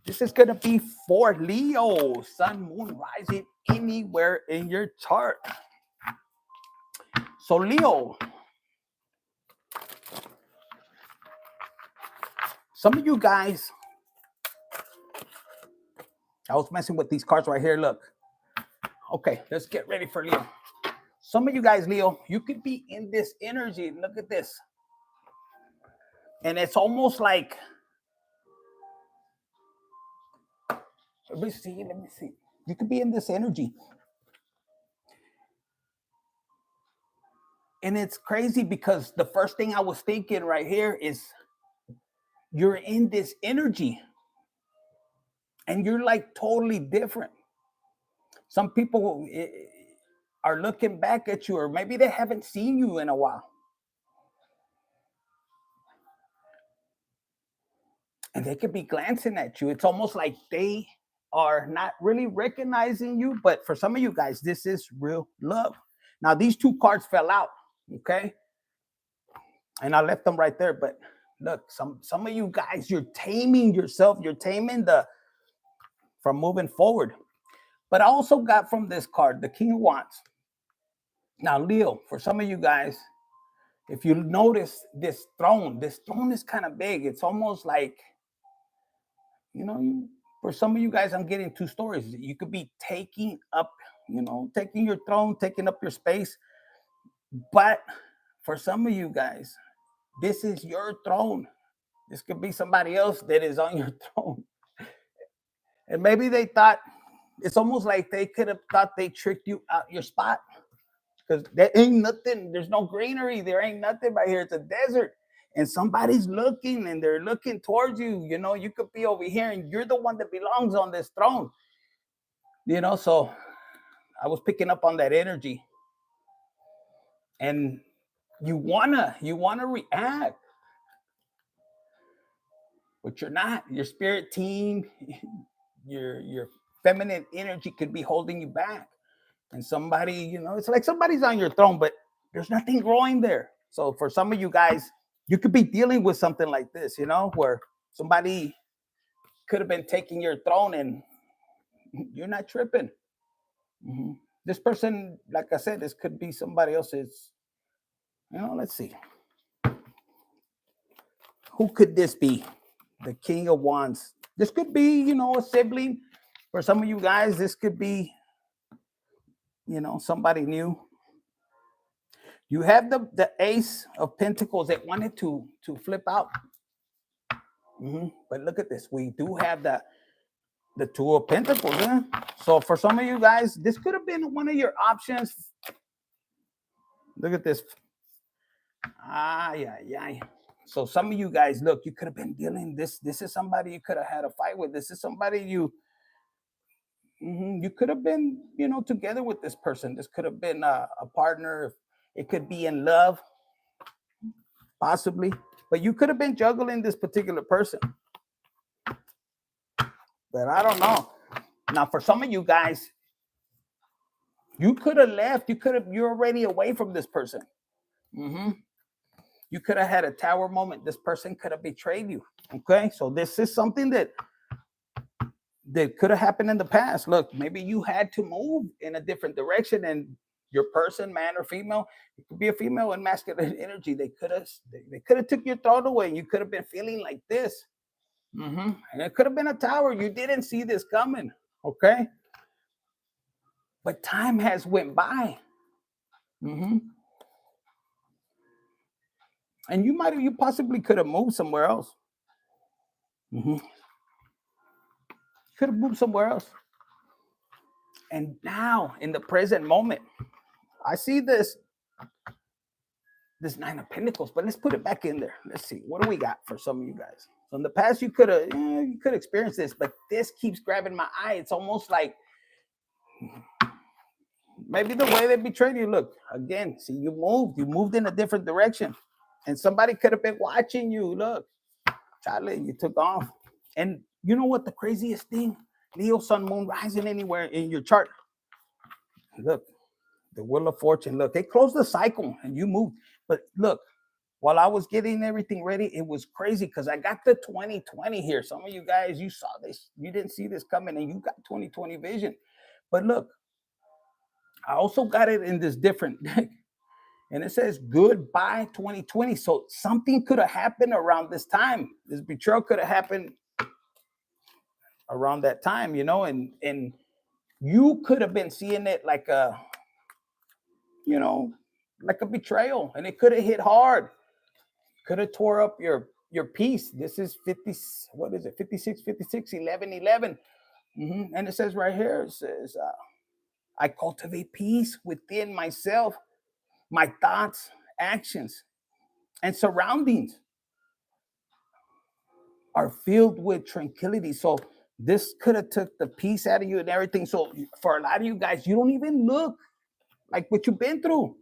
This is going to be for Leo, sun, moon, rising anywhere in your chart. So Leo, some of you guys, I was messing with these cards right here. Look. Okay, let's get ready for Leo. Some of you guys, Leo, you could be in this energy. Look at this. And it's almost like, let me see. You could be in this energy. And it's crazy because the first thing I was thinking right here is you're in this energy and you're like totally different. Some people are looking back at you, or maybe they haven't seen you in a while. And they could be glancing at you. It's almost like they are not really recognizing you. But for some of you guys, this is real love. Now, these two cards fell out, okay? And I left them right there. But look, some of you guys, you're taming yourself. You're taming from moving forward. But I also got from this card, the King of Wands. Now, Leo, for some of you guys, if you notice this throne is kind of big. It's almost like, for some of you guys, I'm getting two stories. You could be taking up, taking your throne, taking up your space. But for some of you guys, this is your throne. This could be somebody else that is on your throne. And maybe they thought, it's almost like they could have thought they tricked you out your spot. Because there ain't nothing, there's no greenery, there ain't nothing right here. It's a desert. And somebody's looking and they're looking towards you. You could be over here and you're the one that belongs on this throne. So I was picking up on that energy. And you wanna react. But you're not. Your spirit team, your feminine energy could be holding you back. And somebody, it's like somebody's on your throne, but there's nothing growing there. So for some of you guys, you could be dealing with something like this, where somebody could have been taking your throne and you're not tripping. Mm-hmm. This person, like I said, this could be somebody else's. Let's see. Who could this be? The King of Wands. This could be, a sibling. For some of you guys, this could be, somebody new. You have the Ace of Pentacles that wanted to flip out. Mm-hmm. But look at this. We do have the Two of Pentacles. So for some of you guys, this could have been one of your options. Look at this. Yeah. So some of you guys, look, you could have been dealing this. This is somebody you could have had a fight with. This is somebody you could have been, together with this person. This could have been a partner. It could be in love, possibly. But you could have been juggling this particular person. But I don't know. Now, for some of you guys, you could have left. You're already away from this person. Mm-hmm. You could have had a tower moment. This person could have betrayed you. Okay, so this is something that could have happened in the past. Look, maybe you had to move in a different direction, and your person, man or female, it could be a female and masculine energy. They could have took your throat away. You could have been feeling like this. Mm-hmm. And it could have been a tower. You didn't see this coming. Okay, but time has went by. Mm-hmm. And you possibly could have moved somewhere else. Mm-hmm. Could have moved somewhere else. And now, in the present moment, I see this Nine of Pentacles, but let's put it back in there. Let's see. What do we got for some of you guys? So in the past, you could experience this, but this keeps grabbing my eye. It's almost like maybe the way they betrayed you. Look, again, see, you moved in a different direction. And somebody could have been watching you. Look, Charlie, you took off. And you know what the craziest thing? Leo, Sun, Moon, rising anywhere in your chart. Look, the Wheel of Fortune. Look, they closed the cycle and you moved. But look, while I was getting everything ready, it was crazy because I got the 2020 here. Some of you guys, you saw this, you didn't see this coming, and you got 2020 vision. But look, I also got it in this different deck, and it says goodbye 2020. So something could have happened around this time. This betrayal could have happened around that time, you know, and you could have been seeing it like a, you know, like a betrayal, and it could have hit hard, could have tore up your peace. This is 50, what is it, 56, 56, 11, 11. And it says right here, it says, I cultivate peace within myself, my thoughts, actions, and surroundings are filled with tranquility. So this could have took the peace out of you and everything. So for a lot of you guys, you don't even look like what you've been through.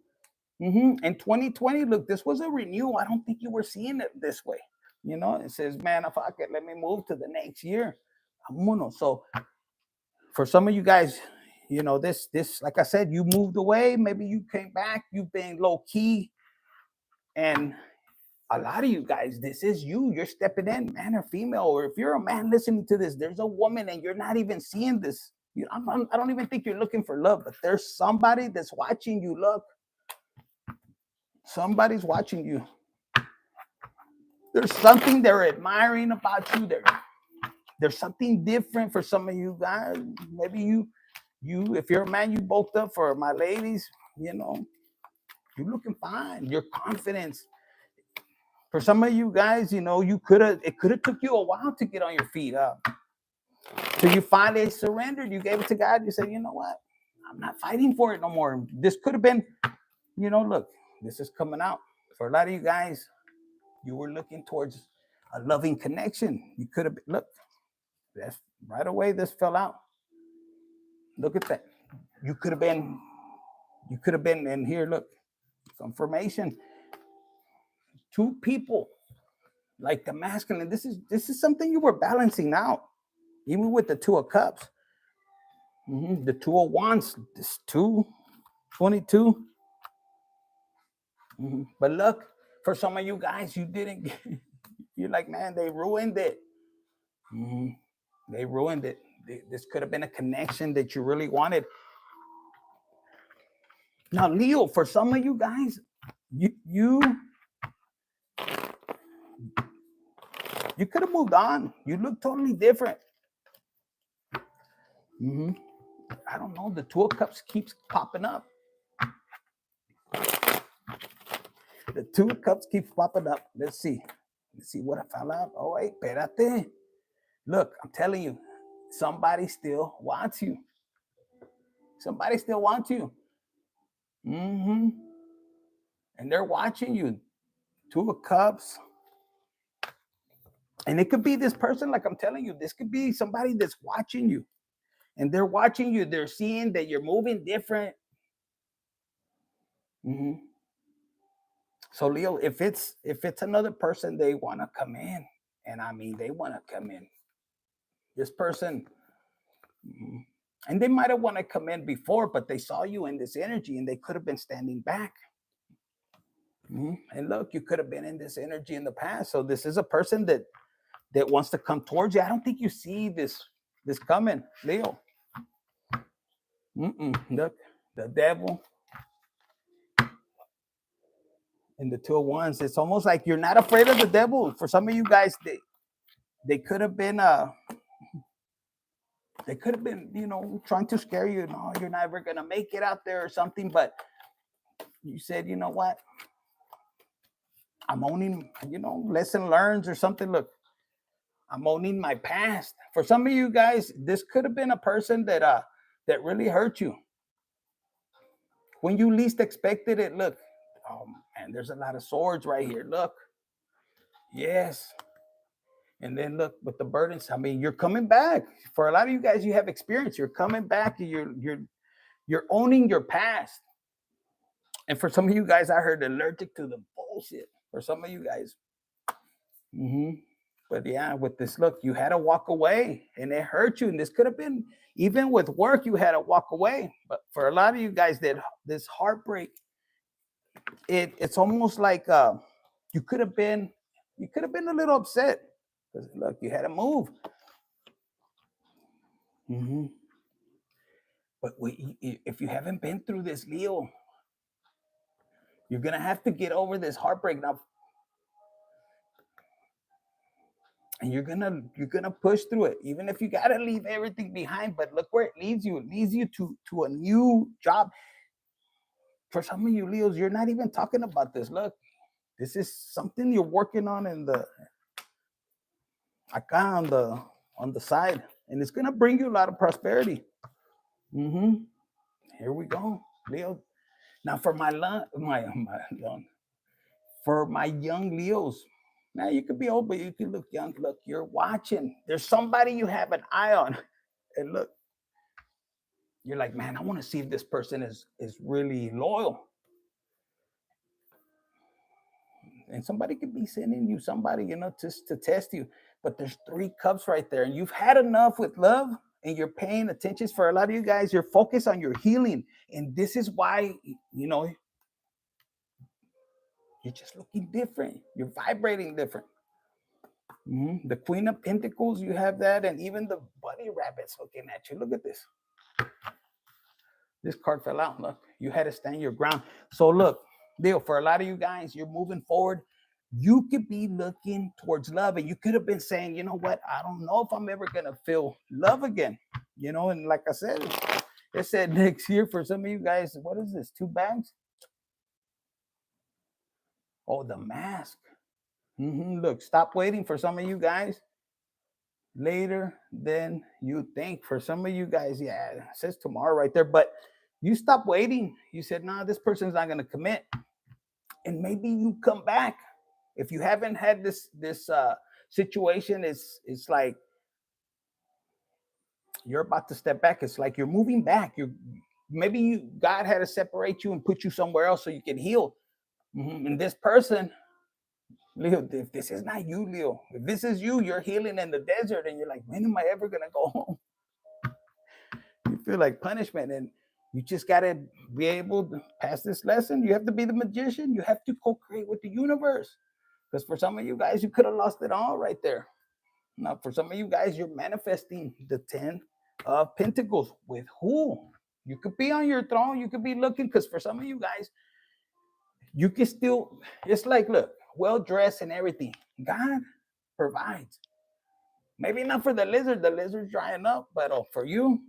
In 2020, look, this was a renewal. I don't think you were seeing it this way. You know, it says, man, if I could, let me move to the next year. So for some of you guys, you know, this, like I said, you moved away. Maybe you came back. You've been low key. And a lot of you guys, this is you. You're stepping in, man or female. Or if you're a man listening to this, there's a woman and you're not even seeing this. I don't even think you're looking for love, but there's somebody that's watching you. Look, somebody's watching you. There's something they're admiring about you. There's something different for some of you guys. Maybe you, if you're a man, you bulked up. For my ladies, you know, you're looking fine. Your confidence. For some of you guys, you know, it could have took you a while to get on your feet up. So you finally surrendered. You gave it to God. You said, you know what? I'm not fighting for it no more. This could have been, you know, look, this is coming out. For a lot of you guys, you were looking towards a loving connection. You could have, look, that's right away, this fell out. Look at that. You could have been, and here, look, confirmation. Two people, like the masculine. This is something you were balancing out, even with the Two of Cups. The Two of Wands, this 22. But look, for some of you guys, you didn't get, you're like, man, they ruined it. They ruined it. This could have been a connection that you really wanted. Now, Leo, for some of you guys, you could have moved on. You look totally different. I don't know. The Two of Cups keeps popping up. The Two of Cups keeps popping up. Let's see what I found out. Oh, wait, espérate. Look, I'm telling you, somebody still wants you. Somebody still wants you. And they're watching you. Two of Cups. And it could be this person, like I'm telling you, this could be somebody that's watching you. And they're watching you. They're seeing that you're moving different. So Leo, if it's another person, they want to come in. And I mean, they want to come in. This person, and they might have want to come in before, but they saw you in this energy and they could have been standing back. And look, you could have been in this energy in the past. So this is a person that wants to come towards you. I don't think you see this coming, Leo. Look, the Devil and the Two of Wands. It's almost like you're not afraid of the devil. For some of you guys, they could have been you know, trying to scare you. No, you're never gonna make it out there or something. But you said, you know what? I'm owning, you know, lesson learned or something. Look, I'm owning my past. For some of you guys, this could have been a person that really hurt you. When you least expected it, look, oh man, there's a lot of swords right here. Look. Yes. And then look, with the burdens, I mean, you're coming back. For a lot of you guys, you have experience. You're coming back. You're owning your past. And for some of you guys, I heard allergic to the bullshit. For some of you guys. But yeah, with this, look, you had to walk away and it hurt you. And this could have been, even with work, you had to walk away. But for a lot of you guys, that this heartbreak, it's almost like You could have been a little upset because look, you had to move. Mm-hmm. But if you haven't been through this, Leo, you're gonna have to get over this heartbreak now, and you're gonna push through it, even if you gotta leave everything behind. But look where it leads you. It leads you to a new job. For some of you Leos, you're not even talking about this. Look, this is something you're working on in the acá on the side, and it's gonna bring you a lot of prosperity. Mm-hmm. Here we go, Leo. Now for for my young Leos. Now you could be old, but you can look young. Look, you're watching. There's somebody you have an eye on, and look, you're like, man, I want to see if this person is really loyal. And somebody could be sending you somebody, just to test you. But there's 3 cups right there, and you've had enough with love, and you're paying attention. For a lot of you guys, you're focused on your healing, and this is why you're just looking different. You're vibrating different. Mm-hmm. The Queen of Pentacles, you have that, and even the bunny rabbits looking at you. Look at this. This card fell out. Look, you had to stand your ground. So look, Leo, for a lot of you guys, you're moving forward. You could be looking towards love, and you could have been saying, you know what? I don't know if I'm ever gonna feel love again. And like I said, it said next year for some of you guys. What is this? 2 bags? Oh, the mask. Look, stop waiting for some of you guys. Later than you think. For some of you guys, yeah, it says tomorrow right there, but you stop waiting. You said, nah, this person's not going to commit, and maybe you come back. If you haven't had this situation, it's like you're about to step back. It's like you're moving back. God had to separate you and put you somewhere else so you can heal. And this person, Leo, if this is not you, Leo, if this is you, you're healing in the desert, and you're like, when am I ever gonna go home? You feel like punishment, and you just gotta be able to pass this lesson. You have to be the magician. You have to co-create with the universe. Because for some of you guys, you could have lost it all right there. Now, for some of you guys, you're manifesting the 10 of Pentacles. With who? You could be on your throne. You could be looking, because for some of you guys, you can still, it's like, look, well-dressed and everything. God provides. Maybe not for the lizard's drying up, but for you,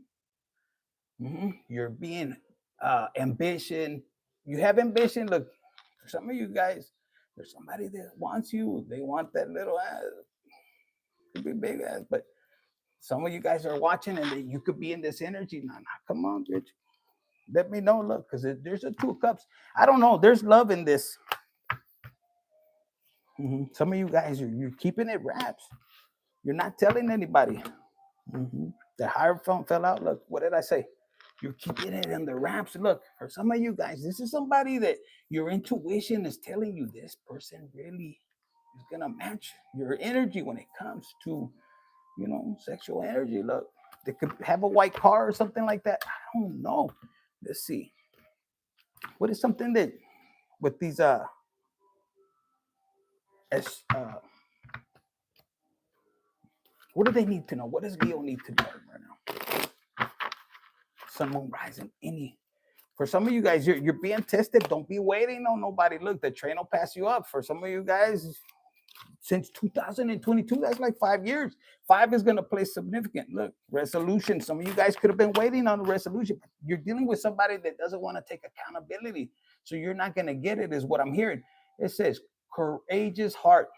you're being ambition. You have ambition. Look, for some of you guys, there's somebody that wants you. They want that little ass. Could be big ass, but some of you guys are watching, and you could be in this energy. Nah, come on, bitch. Let me know. Look, because there's a 2 of cups. I don't know. There's love in this. Some of you guys, you're keeping it wraps. You're not telling anybody. The Hierophant fell out. Look, what did I say? You're keeping it in the wraps. Look, for some of you guys, this is somebody that your intuition is telling you this person really is going to match your energy when it comes to, sexual energy. Look, they could have a white car or something like that. I don't know. Let's see. What is something that with these what do they need to know? What does Leo need to know right now? Sun, moon, rising, any. For some of you guys, you're being tested. Don't be waiting on nobody. Look, the train will pass you up. For some of you guys, since 2022, that's like 5 years. 5 is going to play significant. Look, resolution. Some of you guys could have been waiting on a resolution. You're dealing with somebody that doesn't want to take accountability. So you're not going to get it, is what I'm hearing. It says, courageous heart.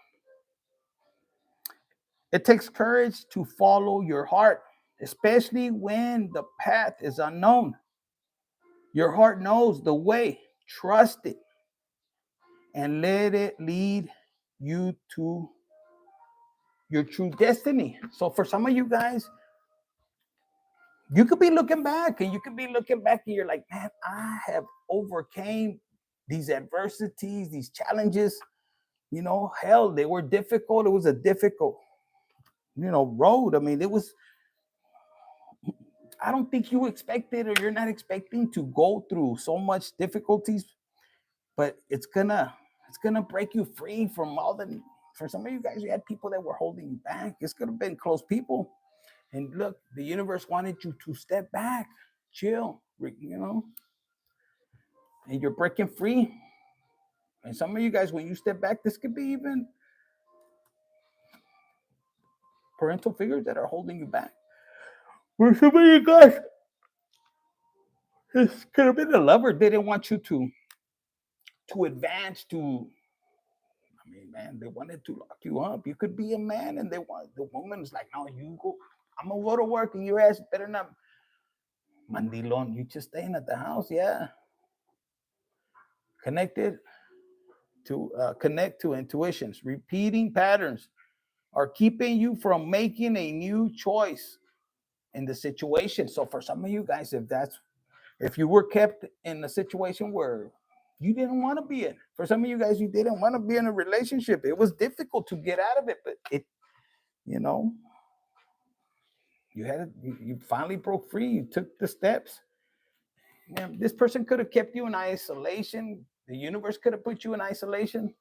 It takes courage to follow your heart, especially when the path is unknown. Your heart knows the way. Trust it and let it lead you to your true destiny. So for some of you guys, you could be looking back, and you're like, man, I have overcame these adversities, these challenges. Hell, they were difficult. It was a difficult, road. I mean, I don't think you expected, or you're not expecting to go through so much difficulties, but it's gonna It's gonna break you free from all the. For some of you guys, you had people that were holding you back. It's gonna been close people. And look, the universe wanted you to step back, chill, and you're breaking free. And some of you guys, when you step back, this could be even parental figures that are holding you back. For some of you guys, this could have been a lover. They didn't want you to advance to. I mean, man, they wanted to lock you up. You could be a man, and the woman's like, no, you go. I'm gonna go to work, and your ass better not. Mandilon, you just staying at the house, yeah. Connect to intuitions. Repeating patterns are keeping you from making a new choice in the situation. So for some of you guys, if you were kept in a situation where you didn't want to be in, for some of you guys, you didn't want to be in a relationship. It was difficult to get out of it, but you finally broke free. You took the steps. This person could have kept you in isolation. The universe could have put you in isolation.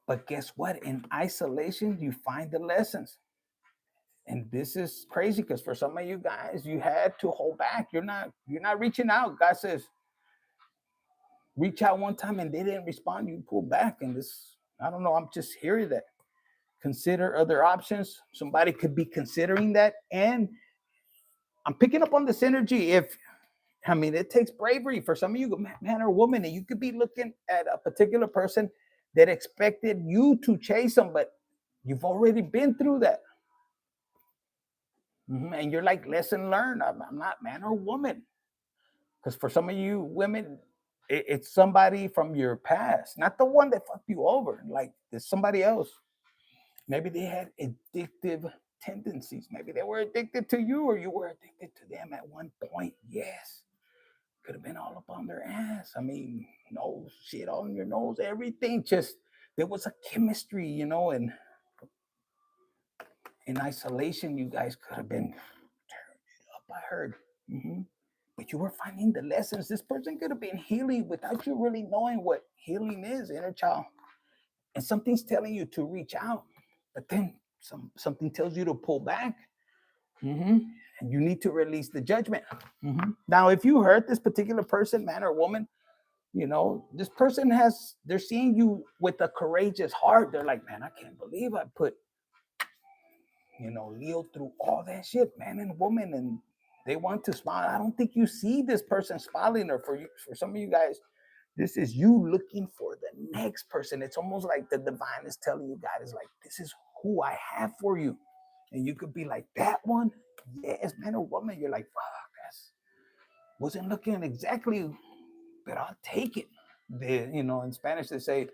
But guess what? In isolation, you find the lessons. And this is crazy because for some of you guys, you had to hold back. You're not reaching out. God says, reach out one time and they didn't respond. You pull back. And this, I don't know, I'm just hearing that. Consider other options. Somebody could be considering that. And I'm picking up on this energy. It takes bravery for some of you, man or woman, and you could be looking at a particular person that expected you to chase them, but you've already been through that. And you're like, lesson learned. I'm not man or woman. Because for some of you women, it's somebody from your past, not the one that fucked you over. Like, there's somebody else. Maybe they had addictive tendencies. Maybe they were addicted to you or you were addicted to them at one point. Yes. Could have been all up on their ass. I mean, nose, shit on your nose, everything. Just, there was a chemistry, and in isolation, you guys could have been turned up, I heard. But you were finding the lessons. This person could have been healing without you really knowing what healing is, inner child. And something's telling you to reach out, but then something tells you to pull back. And you need to release the judgment. Now, if you hurt this particular person, man or woman, this person they're seeing you with a courageous heart. They're like, man, I can't believe I put, Leo through all that shit, man and woman, and they want to smile. I don't think you see this person smiling, or for some of you guys, this is you looking for the next person. It's almost like the divine is telling you, God is like, this is who I have for you. And you could be like, that one? Yes, man or woman. You're like, fuck, that's wasn't looking exactly, but I'll take it. In Spanish they say,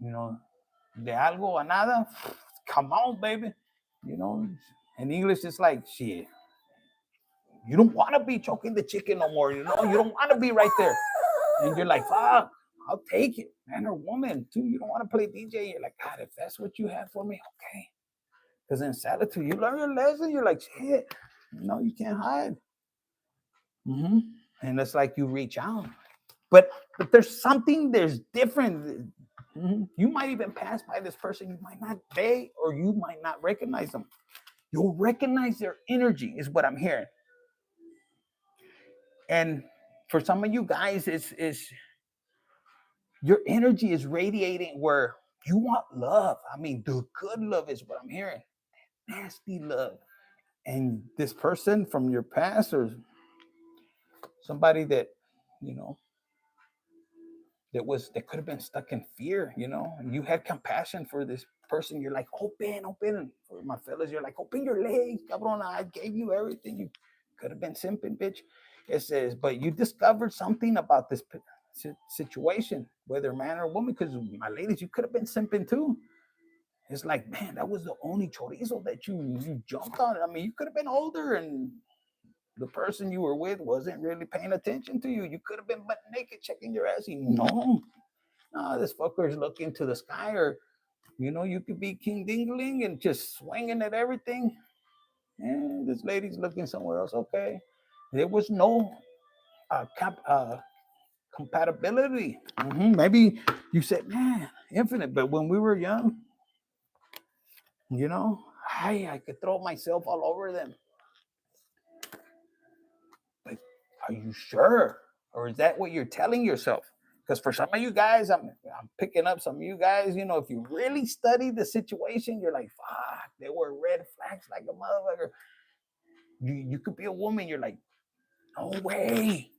de algo a nada. Come on, baby. In English it's like, shit. You don't want to be choking the chicken no more. You don't want to be right there. And you're like, fuck, I'll take it, man or woman, too. You don't want to play DJ. You're like, God, if that's what you have for me, okay. Because in solitude, you learn your lesson. You're like, shit, you can't hide. And it's like you reach out. But there's different. You might even pass by this person. You might not pay, or you might not recognize them. You'll recognize their energy, is what I'm hearing. And for some of you guys, it's your energy is radiating where you want love. I mean, the good love is what I'm hearing. Nasty love. And this person from your past, or somebody that, that could have been stuck in fear, and you had compassion for this person. You're like, open. For my fellas, you're like, open your legs, cabrón. I gave you everything. You could have been simping, bitch. It says, but you discovered something about this situation, whether man or woman, because my ladies, you could have been simping too. It's like, man, that was the only chorizo that you jumped on. I mean, you could have been older and the person you were with wasn't really paying attention to you. You could have been butt naked checking your ass. No, this fucker's looking to the sky, or you could be King Dingling and just swinging at everything. And this lady's looking somewhere else. Okay, there was no compatibility. Maybe you said, man, infinite, but when we were young, you know, I could throw myself all over them. But are you sure? Or is that what you're telling yourself? Because for some of you guys, I'm picking up some of you guys, you know, if you really study the situation, you're like, fuck, there were red flags like a motherfucker. You could be a woman, you're like, no way.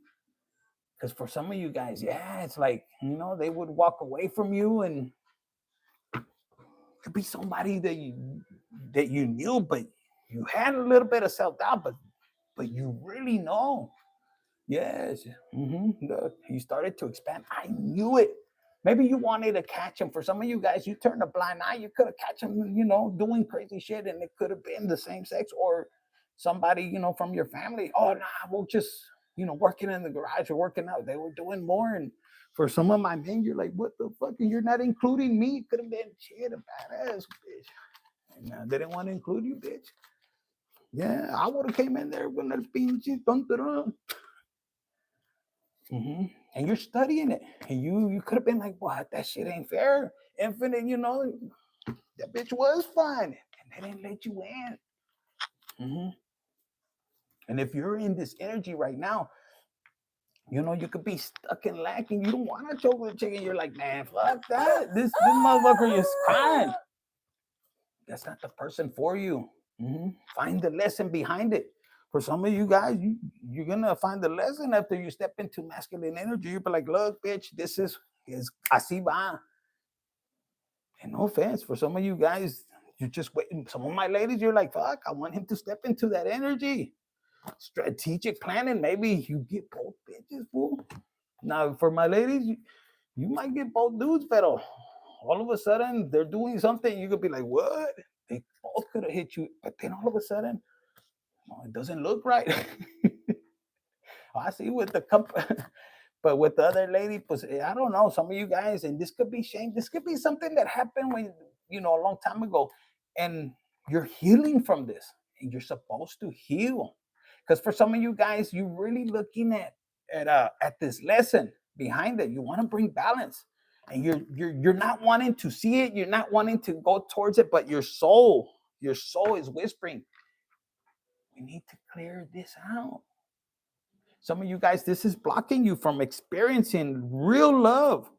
Because for some of you guys, yeah, it's like, you know, they would walk away from you, and it could be somebody that you knew, but you had a little bit of self-doubt, but you really know. Yes. Look, he started to expand. I knew it. Maybe you wanted to catch him. For some of you guys, you turned a blind eye. You could have catch him, you know, doing crazy shit, and it could have been the same sex or somebody, you know, from your family. Oh, nah, we'll just, you know, working in the garage or working out. They were doing more. And for some of my men, you're like, what the fuck? And you're not including me. Could have been shit, a badass bitch. And they didn't want to include you, bitch. Yeah, I would have came in there when the pinches tonto. And you're studying it, and you could have been like, "What? That shit ain't fair." Infinite, you know, that bitch was fine, and they didn't let you in. And if you're in this energy right now, you know you could be stuck and lacking. You don't want a chocolate chicken. You're like, man, fuck that. This motherfucker is fine. That's not the person for you. Find the lesson behind it. For some of you guys, you're gonna find the lesson after you step into masculine energy. You'll be like, look, bitch, this is así va. And no offense, for some of you guys, you're just waiting. Some of my ladies, you're like, fuck, I want him to step into that energy. Strategic planning, maybe you get both bitches, fool. Now, for my ladies, you might get both dudes, but all of a sudden they're doing something. You could be like, what? They both could have hit you, but then all of a sudden, no, it doesn't look right. I see with the but with the other lady, pues, I don't know. Some of you guys, and this could be shame. This could be something that happened when, you know, a long time ago, and you're healing from this, and you're supposed to heal. Because for some of you guys, you're really looking at this lesson behind it. You want to bring balance, and you're not wanting to see it. You're not wanting to go towards it, but your soul is whispering, we need to clear this out. Some of you guys, this is blocking you from experiencing real love.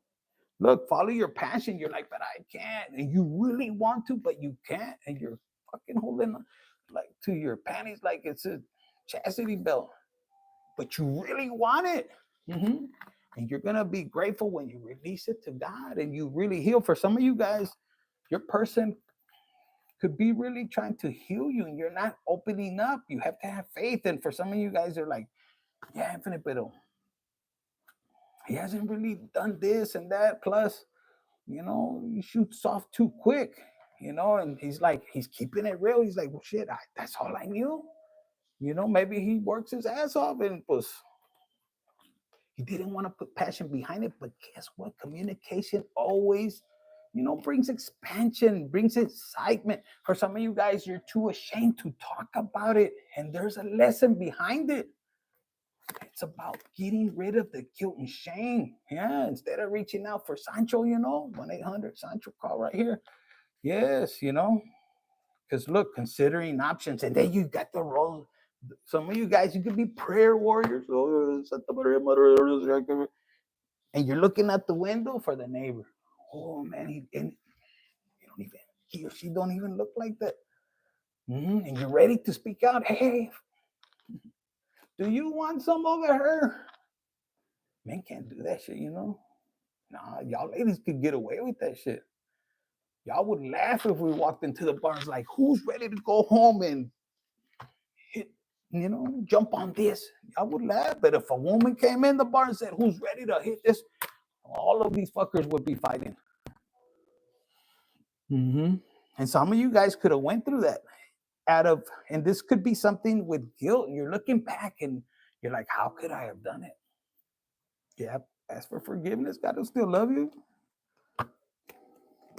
Look, follow your passion. You're like, but I can't. And you really want to, but you can't. And you're fucking holding like to your panties like it's a chastity belt. But you really want it. And you're going to be grateful when you release it to God and you really heal. For some of you guys, your person could be really trying to heal you and you're not opening up. You have to have faith. And for some of you guys, they're like, yeah, infinite, pero he hasn't really done this and that. Plus, you know, he shoots off too quick, you know, and he's like, he's keeping it real. He's like, well, shit, that's all I knew. You know, maybe he works his ass off and pues he didn't want to put passion behind it. But guess what? Communication always, you know, brings expansion, brings excitement. For some of you guys, you're too ashamed to talk about it. And there's a lesson behind it. It's about getting rid of the guilt and shame. Yeah, instead of reaching out for Sancho, you know, 1-800-Sancho, call right here. Yes, you know, because look, considering options, and then you got the role. Some of you guys, you could be prayer warriors. Oh, and you're looking out the window for the neighbor. Oh man, he or she don't even look like that. And you're ready to speak out. Hey, do you want some over her? Men can't do that shit, you know. Nah, y'all ladies could get away with that shit. Y'all would laugh if we walked into the bars like, who's ready to go home and hit, you know, jump on this? Y'all would laugh. But if a woman came in the bar and said, who's ready to hit this? All of these fuckers would be fighting. And some of you guys could have went through that and this could be something with guilt. You're looking back and you're like, how could I have done it? Yeah, ask for forgiveness. God will still love you.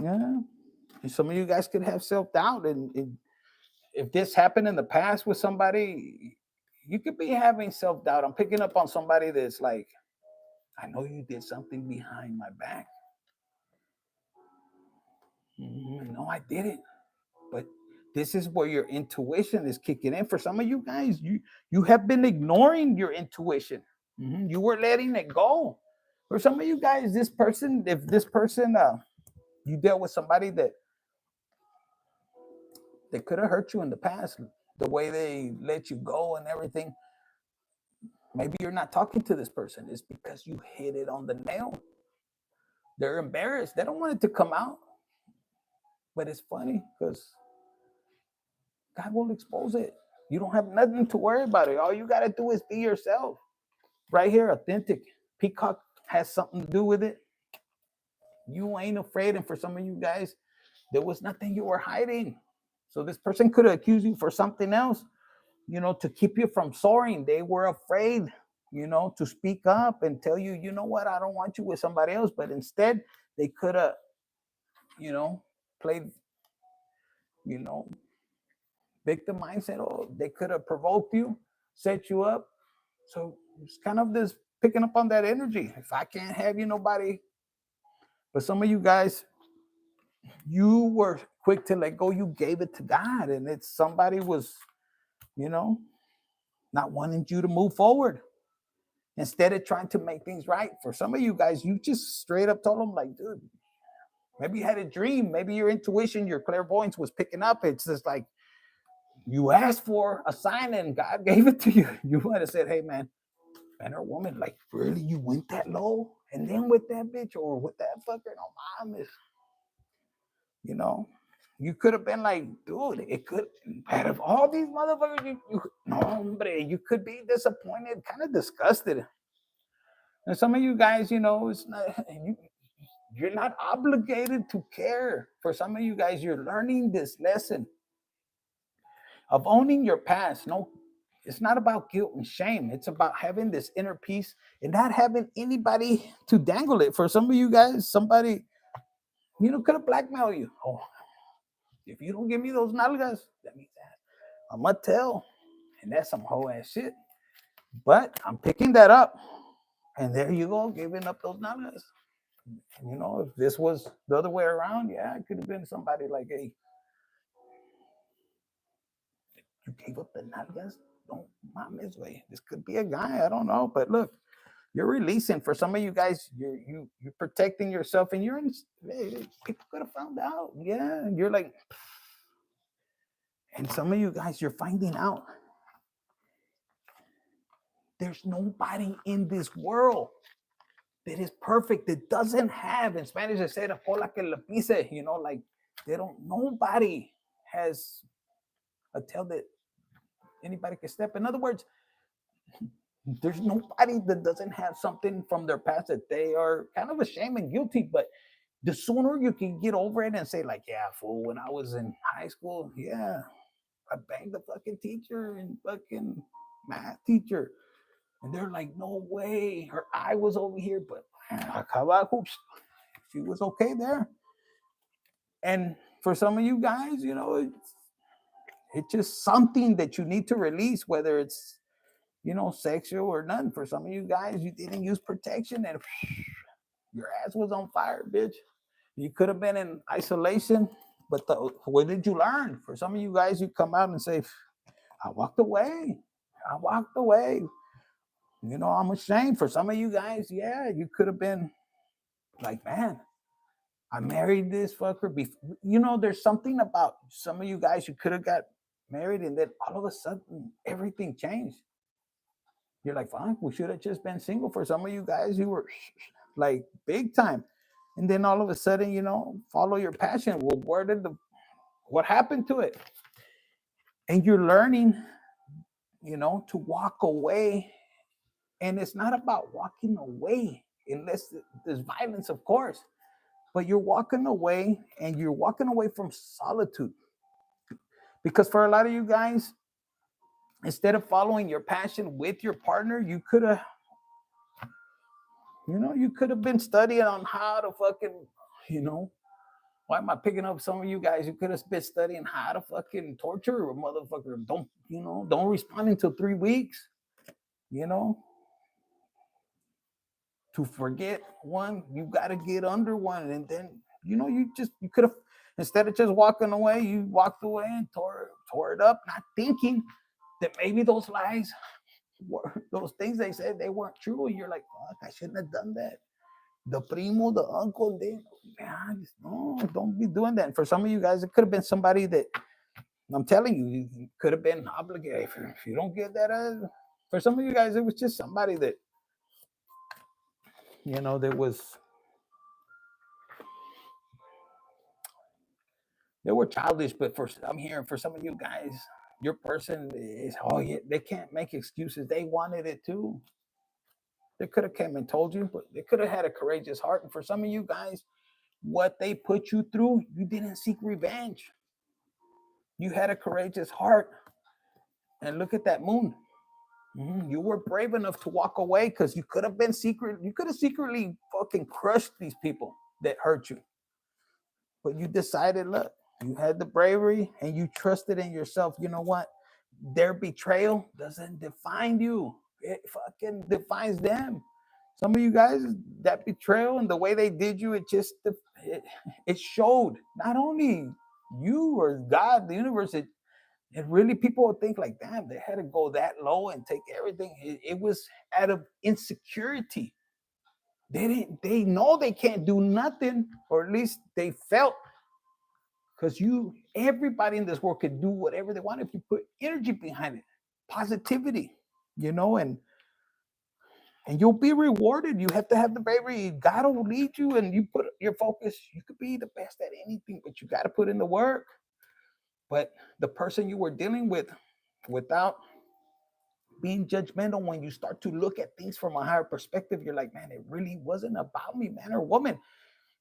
Yeah. And some of you guys could have self-doubt. And if this happened in the past with somebody, you could be having self-doubt. I'm picking up on somebody that's like, I know you did something behind my back. No, I didn't. But this is where your intuition is kicking in. For some of you guys, you have been ignoring your intuition. You were letting it go. For some of you guys, this person, if this person, you dealt with somebody that could have hurt you in the past, the way they let you go and everything. Maybe you're not talking to this person. It's because you hit it on the nail. They're embarrassed. They don't want it to come out. But it's funny because God will expose it. You don't have nothing to worry about it. All you got to do is be yourself. Right here, authentic. Peacock has something to do with it. You ain't afraid. And for some of you guys, there was nothing you were hiding. So this person could have accused you for something else, to keep you from soaring. They were afraid, to speak up and tell you, you know what, I don't want you with somebody else. But instead, they could have, played, victim mindset. Oh, they could have provoked you, set you up. So it's kind of this picking up on that energy. If I can't have you, nobody. But some of you guys, you were quick to let go. You gave it to God, and it's somebody was, not wanting you to move forward. Instead of trying to make things right. For some of you guys, you just straight up told them, like, dude, maybe you had a dream. Maybe your intuition, your clairvoyance was picking up. It's just like you asked for a sign and God gave it to you. You might have said, hey, man or woman, like, really, you went that low? And then with that bitch or with that fucker, no mames. You could have been like, dude, it could, out of all these motherfuckers, you could be disappointed, kind of disgusted. And some of you guys, it's not, you're not obligated to care. For some of you guys, you're learning this lesson of owning your past. No, it's not about guilt and shame. It's about having this inner peace and not having anybody to dangle it. For some of you guys, somebody, could have blackmailed you. Oh, if you don't give me those nalgas, that means that I'm going to tell. And that's some whole ass shit. But I'm picking that up. And there you go, giving up those nalgas. If this was the other way around, yeah, it could have been somebody like, hey, you gave up the nalgas? Don't mames, way. This could be a guy, I don't know. But look, you're releasing. For some of you guys, you're protecting yourself, and you're in, hey, people could have found out. Yeah, and you're like, and some of you guys, you're finding out there's nobody in this world that is perfect, that doesn't have, in Spanish they say, la cola que la pise, like, nobody has a tail that anybody can step. In other words, there's nobody that doesn't have something from their past that they are kind of ashamed and guilty. But the sooner you can get over it and say, like, yeah, fool, when I was in high school, yeah, I banged the fucking teacher and fucking math teacher. And they're like, no way. Her eye was over here, but she was okay there. And for some of you guys, it's just something that you need to release, whether it's, sexual or none. For some of you guys, you didn't use protection and your ass was on fire, bitch. You could have been in isolation, but what did you learn? For some of you guys, you come out and say, I walked away. I walked away. I'm ashamed. For some of you guys, yeah, you could have been like, man, I married this fucker before. There's something about some of you guys, you could have got married and then all of a sudden everything changed. You're like, fuck, we should have just been single. For some of you guys, you were like big time. And then all of a sudden, follow your passion. Well, what happened to it? And you're learning, to walk away. And it's not about walking away, unless there's violence, of course. But you're walking away, and you're walking away from solitude. Because for a lot of you guys, instead of following your passion with your partner, you could have, been studying on how to fucking, why am I picking up some of you guys? You could have been studying how to fucking torture a motherfucker. Don't respond until 3 weeks, to forget one, you got to get under one. And then, you could have, instead of just walking away, you walked away and tore it up, not thinking that maybe those lies, those things they said, they weren't true. And you're like, fuck, I shouldn't have done that. The primo, the uncle, no, don't be doing that. And for some of you guys, it could have been somebody that, I'm telling you, you could have been obligated. If you don't get that, for some of you guys, it was just somebody that, they were childish. But I'm hearing for some of you guys, your person is, yeah, they can't make excuses. They wanted it too. They could have came and told you, but they could have had a courageous heart. And for some of you guys, what they put you through, you didn't seek revenge. You had a courageous heart. And look at that moon. You were brave enough to walk away, because you could have secretly fucking crushed these people that hurt you. But you decided, look, you had the bravery and you trusted in yourself. You know what? Their betrayal doesn't define you. It fucking defines them. Some of you guys, that betrayal and the way they did you, it showed not only you or God, the universe, it really, people would think like, damn, they had to go that low and take everything. It was out of insecurity. They know they can't do nothing, or at least they felt, because everybody in this world could do whatever they want if you put energy behind it, positivity, and you'll be rewarded. You have to have the bravery. God will lead you, and you put your focus. You could be the best at anything, but you got to put in the work. But the person you were dealing with, without being judgmental, when you start to look at things from a higher perspective, you're like, man, it really wasn't about me, man or woman.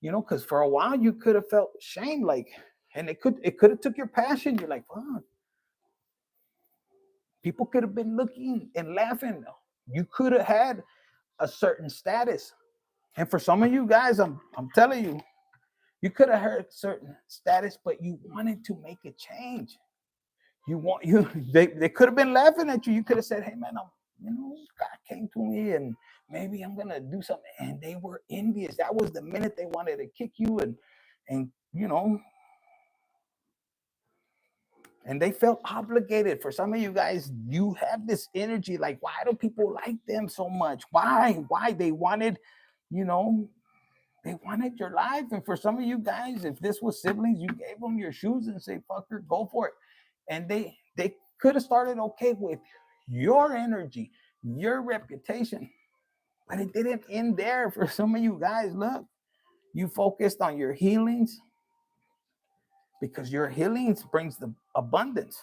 Because for a while you could have felt shame, like, and it could have took your passion. You're like, fuck. People could have been looking and laughing. You could have had a certain status. And for some of you guys, I'm telling you, you could have heard certain status, but you wanted to make a change. They could have been laughing at you. You could have said, hey man, God came to me and maybe I'm gonna do something. And they were envious. That was the minute they wanted to kick you, and and they felt obligated. For some of you guys, you have this energy like, why do people like them so much? Why they wanted, they wanted your life. And for some of you guys, if this was siblings, you gave them your shoes and say, fucker, go for it. And they could have started okay with your energy, your reputation, but it didn't end there. For some of you guys, look, you focused on your healings, because your healings brings the abundance.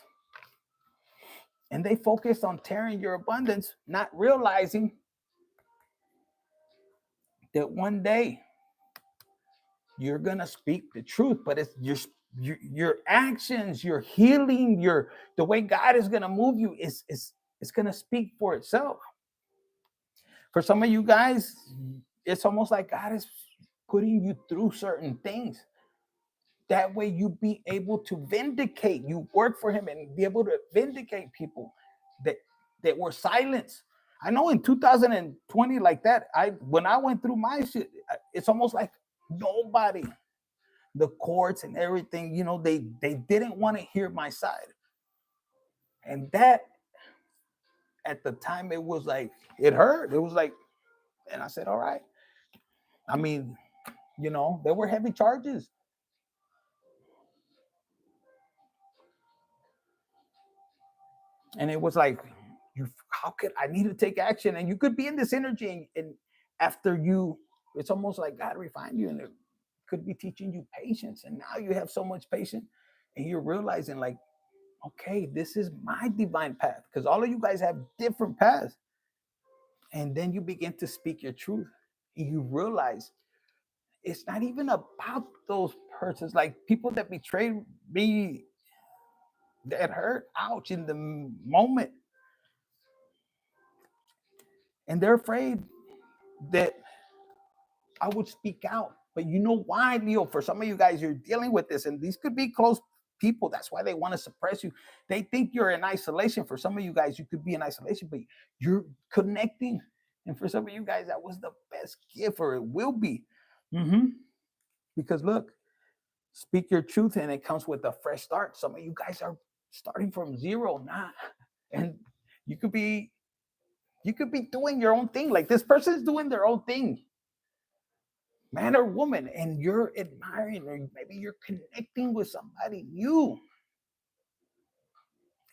And they focused on tearing your abundance, not realizing that one day you're gonna speak the truth. But it's your actions, your healing, the way God is gonna move you is gonna speak for itself. For some of you guys, it's almost like God is putting you through certain things. That way you be able to vindicate. You work for him and be able to vindicate people that were silenced. I know in 2020, like that, when I went through my shit, it's almost like nobody, the courts and everything, they didn't want to hear my side. And that, at the time, it was like, it hurt. It was like, and I said, all right. I mean, there were heavy charges. And it was like, how could I need to take action? And you could be in this energy, and after it's almost like God refined you, and it could be teaching you patience. And now you have so much patience, and you're realizing like, okay, this is my divine path, because all of you guys have different paths. And then you begin to speak your truth, and you realize it's not even about those persons, like people that betrayed me, that hurt, ouch, in the moment. And they're afraid that I would speak out. But you know why, Leo? For some of you guys, you're dealing with this, and these could be close people. That's why they want to suppress you. They think you're in isolation. For some of you guys, you could be in isolation, but you're connecting. And for some of you guys, that was the best gift, or it will be. Mm-hmm. Because look, speak your truth, and it comes with a fresh start. Some of you guys are starting from zero now, and you could be doing your own thing. Like this person's doing their own thing, man or woman, and you're admiring, or maybe you're connecting with somebody new.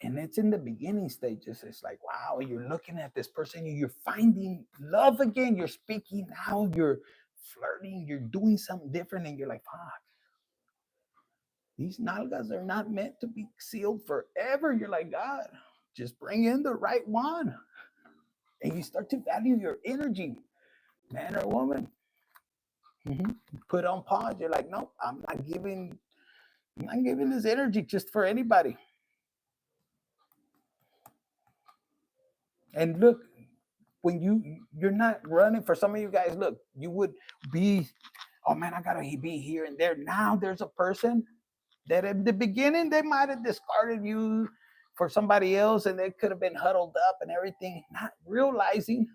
And it's in the beginning stages. It's like, wow, you're looking at this person, you're finding love again, you're speaking out, you're flirting, you're doing something different, and you're like, fuck, these nalgas are not meant to be sealed forever. You're like, God, just bring in the right one. And you start to value your energy, man or woman. Mm-hmm. Put on pause. You're like, no, I'm not giving this energy just for anybody. And look, when you're not running, for some of you guys, look, you would be, oh man, I gotta be here and there. Now there's a person that in the beginning they might have discarded you for somebody else, and they could have been huddled up and everything, not realizing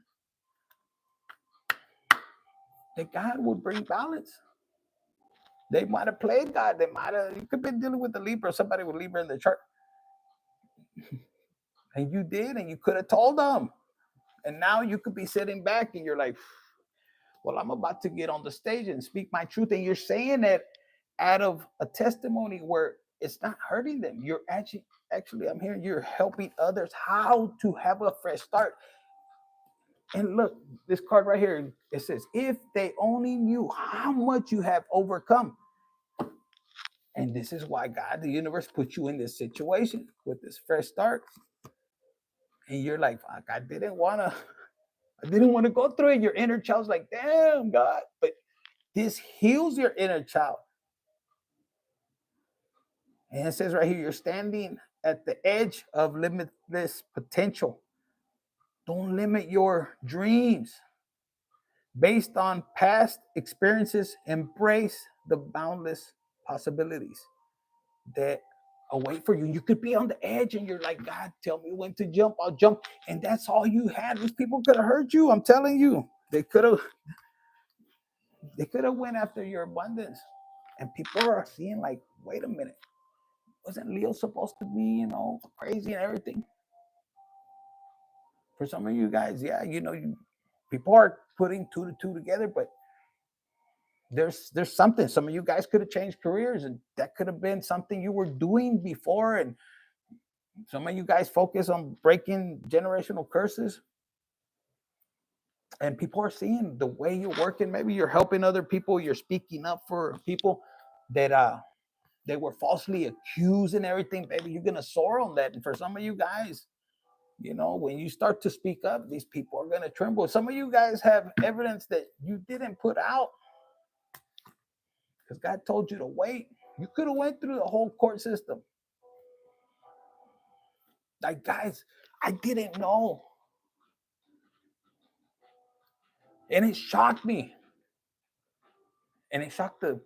that God would bring balance. They might have played God. You could have been dealing with the Libra, somebody with Libra in the chart. And you did, and you could have told them. And now you could be sitting back and you're like, well, I'm about to get on the stage and speak my truth. And you're saying it out of a testimony where it's not hurting them. You're actually, I'm hearing you're helping others how to have a fresh start. And look, this card right here, it says, if they only knew how much you have overcome. And this is why God, the universe, put you in this situation with this fresh start. And you're like, fuck, I didn't want to go through it. Your inner child's like, damn, God. But this heals your inner child. And it says right here, you're standing at the edge of limitless potential. Don't limit your dreams based on past experiences. Embrace the boundless possibilities that await for you. You could be on the edge and you're like, God, tell me when to jump. I'll jump. And that's all you had. These people could have hurt you. I'm telling you, they could have went after your abundance. And people are seeing like, wait a minute, wasn't Leo supposed to be, crazy and everything? For some of you guys, yeah, people are putting two to two together, but there's something. Some of you guys could have changed careers, and that could have been something you were doing before. And some of you guys focus on breaking generational curses. And people are seeing the way you're working. Maybe you're helping other people. You're speaking up for people that they were falsely accused and everything. Baby, you're gonna soar on that. And for some of you guys, when you start to speak up, these people are gonna tremble. Some of you guys have evidence that you didn't put out because God told you to wait. You could have went through the whole court system. Like, guys, I didn't know. And it shocked me. And it shocked the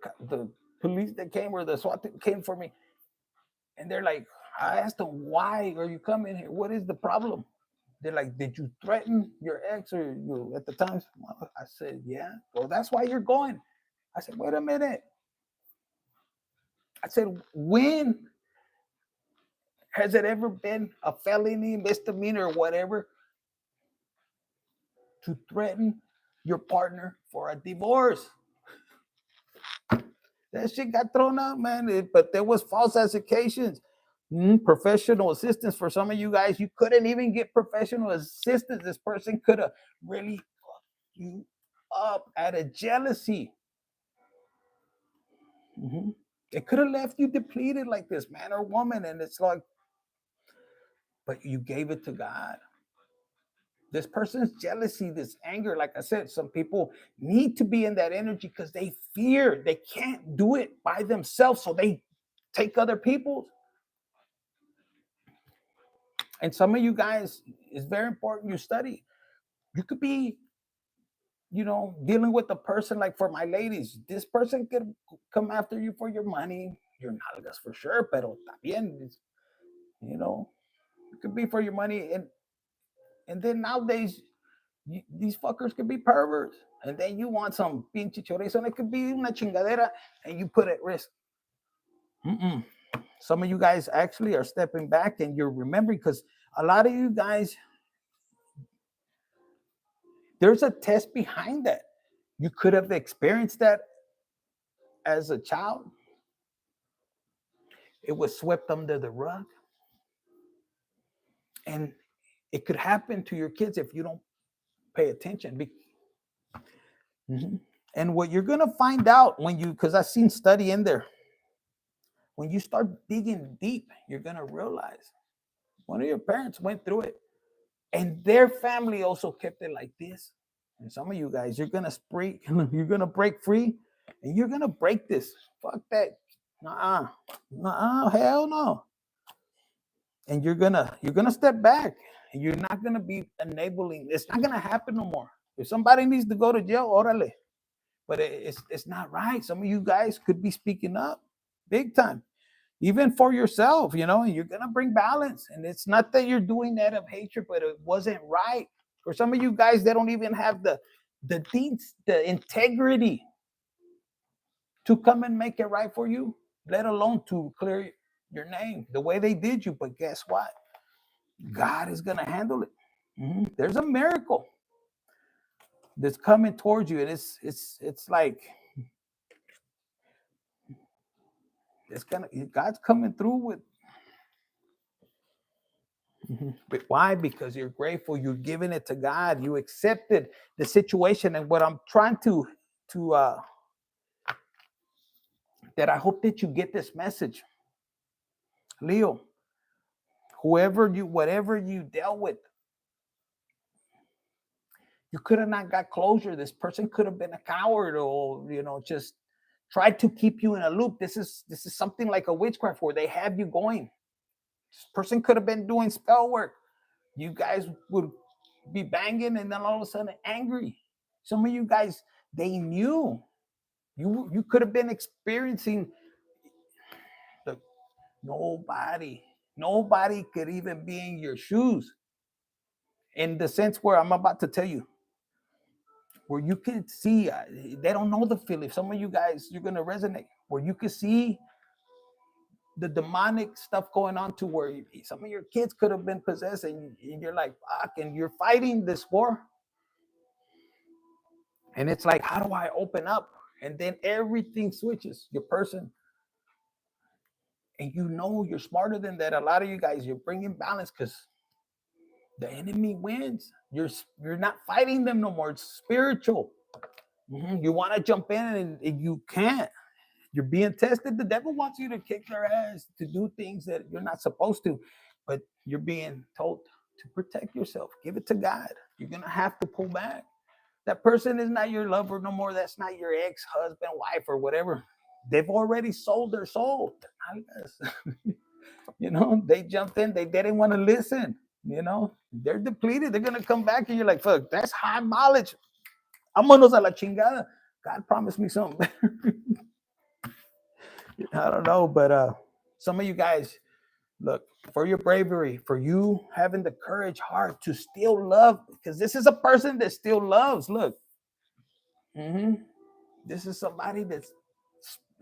police that came, or the SWAT that came for me. And they're like, I asked them, why are you coming here? What is the problem? They're like, did you threaten your ex or you at the time? I said, yeah. Well, that's why you're going. I said, wait a minute. I said, when has it ever been a felony, misdemeanor, or whatever to threaten your partner for a divorce? That shit got thrown out, man. But there was false accusations. Professional assistance. For some of you guys, you couldn't even get professional assistance. This person could have really fucked you up out of jealousy. It could have left you depleted like this, man or woman. And it's like, but you gave it to God. This person's jealousy, this anger, like I said, some people need to be in that energy because they fear they can't do it by themselves. So they take other people's. And some of you guys, it's very important you study. You could be, dealing with a person, like for my ladies, this person could come after you for your money, your nalgas for sure, pero también, it could be for your money. And then nowadays, These fuckers could be perverts. And then you want some pinche chorizo, and it could be una chingadera, and you put at risk. Mm-mm. Some of you guys actually are stepping back and you're remembering, because a lot of you guys, there's a test behind that. You could have experienced that as a child. It was swept under the rug. And it could happen to your kids if you don't pay attention. Mm-hmm. And what you're going to find out when you, because I've seen study in there, when you start digging deep, you're going to realize one of your parents went through it and their family also kept it like this. And some of you guys, you're going to break free and you're going to break this. Fuck that. Hell no. And you're going to step back and you're not going to be enabling. It's not going to happen no more. If somebody needs to go to jail, orale. But it's not right. Some of you guys could be speaking up big time, even for yourself, and you're going to bring balance. And it's not that you're doing that of hatred, but it wasn't right. For some of you guys, they don't even have the integrity to come and make it right for you, let alone to clear your name the way they did you. But guess what? God is going to handle it. Mm-hmm. There's a miracle that's coming towards you, and it's like God's coming through with. But why? Because you're grateful. You're giving it to God. You accepted the situation. And what I'm trying to that I hope that you get this message, Leo. Whatever you dealt with, you could have not got closure. This person could have been a coward, or just tried to keep you in a loop. This is something like a witchcraft where they have you going. This person could have been doing spell work. You guys would be banging and then all of a sudden angry. Some of you guys, they knew. You could have been experiencing nobody could even be in your shoes, in the sense where I'm about to tell you, where you could see, they don't know the feeling. Some of you guys, you're going to resonate, where you could see the demonic stuff going on, to where some of your kids could have been possessed, and you're like, fuck, and you're fighting this war. And it's like, how do I open up? And then everything switches. Your person, and you're smarter than that. A lot of you guys, you're bringing balance because the enemy wins. You're not fighting them no more. It's spiritual. Mm-hmm. You want to jump in and you can't. You're being tested. The devil wants you to kick their ass, to do things that you're not supposed to, but you're being told to protect yourself. Give it to God. You're going to have to pull back. That person is not your lover no more. That's not your ex-husband, wife, or whatever. They've already sold their soul. They jumped in. They didn't want to listen. They're depleted. They're going to come back and you're like, fuck, that's high mileage. Vámonos a la chingada. God promised me something. I don't know, but some of you guys, look, for your bravery, for you having the courage, heart to still love, because this is a person that still loves. Look, this is somebody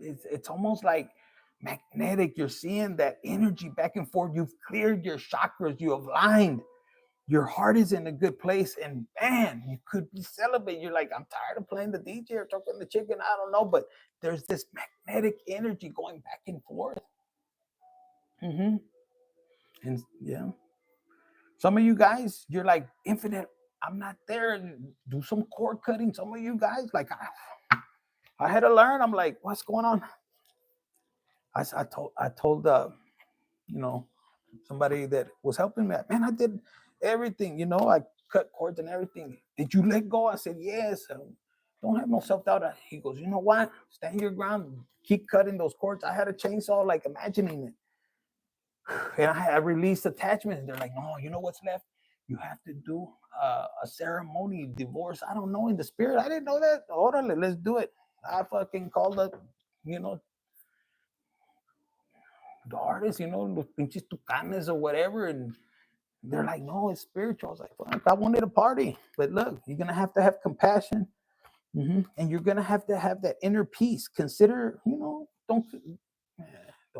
it's almost like magnetic. You're seeing that energy back and forth. You've cleared your chakras. You have aligned. Your heart is in a good place, and man, you could be celibate. You're like, I'm tired of playing the DJ or talking the chicken. I don't know, but there's this magnetic energy going back and forth. And yeah, some of you guys, you're like, Infinite, I'm not there. Do some cord cutting. Some of you guys, like, I had to learn. I'm like, what's going on? I told somebody that was helping me, man, I did everything, I cut cords and everything. Did you let go? I said, yes. Don't have no self-doubt. He goes, you know what? Stand your ground. Keep cutting those cords. I had a chainsaw, like imagining it. And I released attachments. They're like, no, you know what's left? You have to do a ceremony, divorce. I don't know, in the spirit. I didn't know that. Orale, let's do it. I fucking called up, the artists, los pinches tucanes or whatever, and They're like, no, it's spiritual. I was like, fuck, I wanted a party. But look, you're going to have compassion. And you're going to have that inner peace. Consider, don't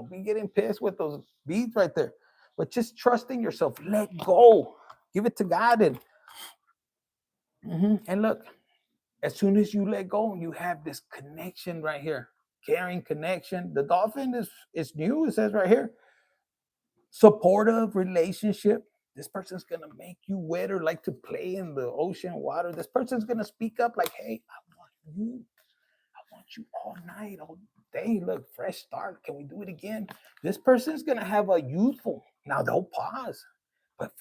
be getting pissed with those beads right there. But just trusting yourself. Let go. Give it to God. And look, as soon as you let go, you have this connection right here. Caring connection. The dolphin is new. It says right here. Supportive relationship. This person's gonna make you wetter, like to play in the ocean water. This person's gonna speak up like, hey, I want you all night, all day. Look, fresh start. Can we do it again? This person's gonna have a youthful. Now they'll pause, but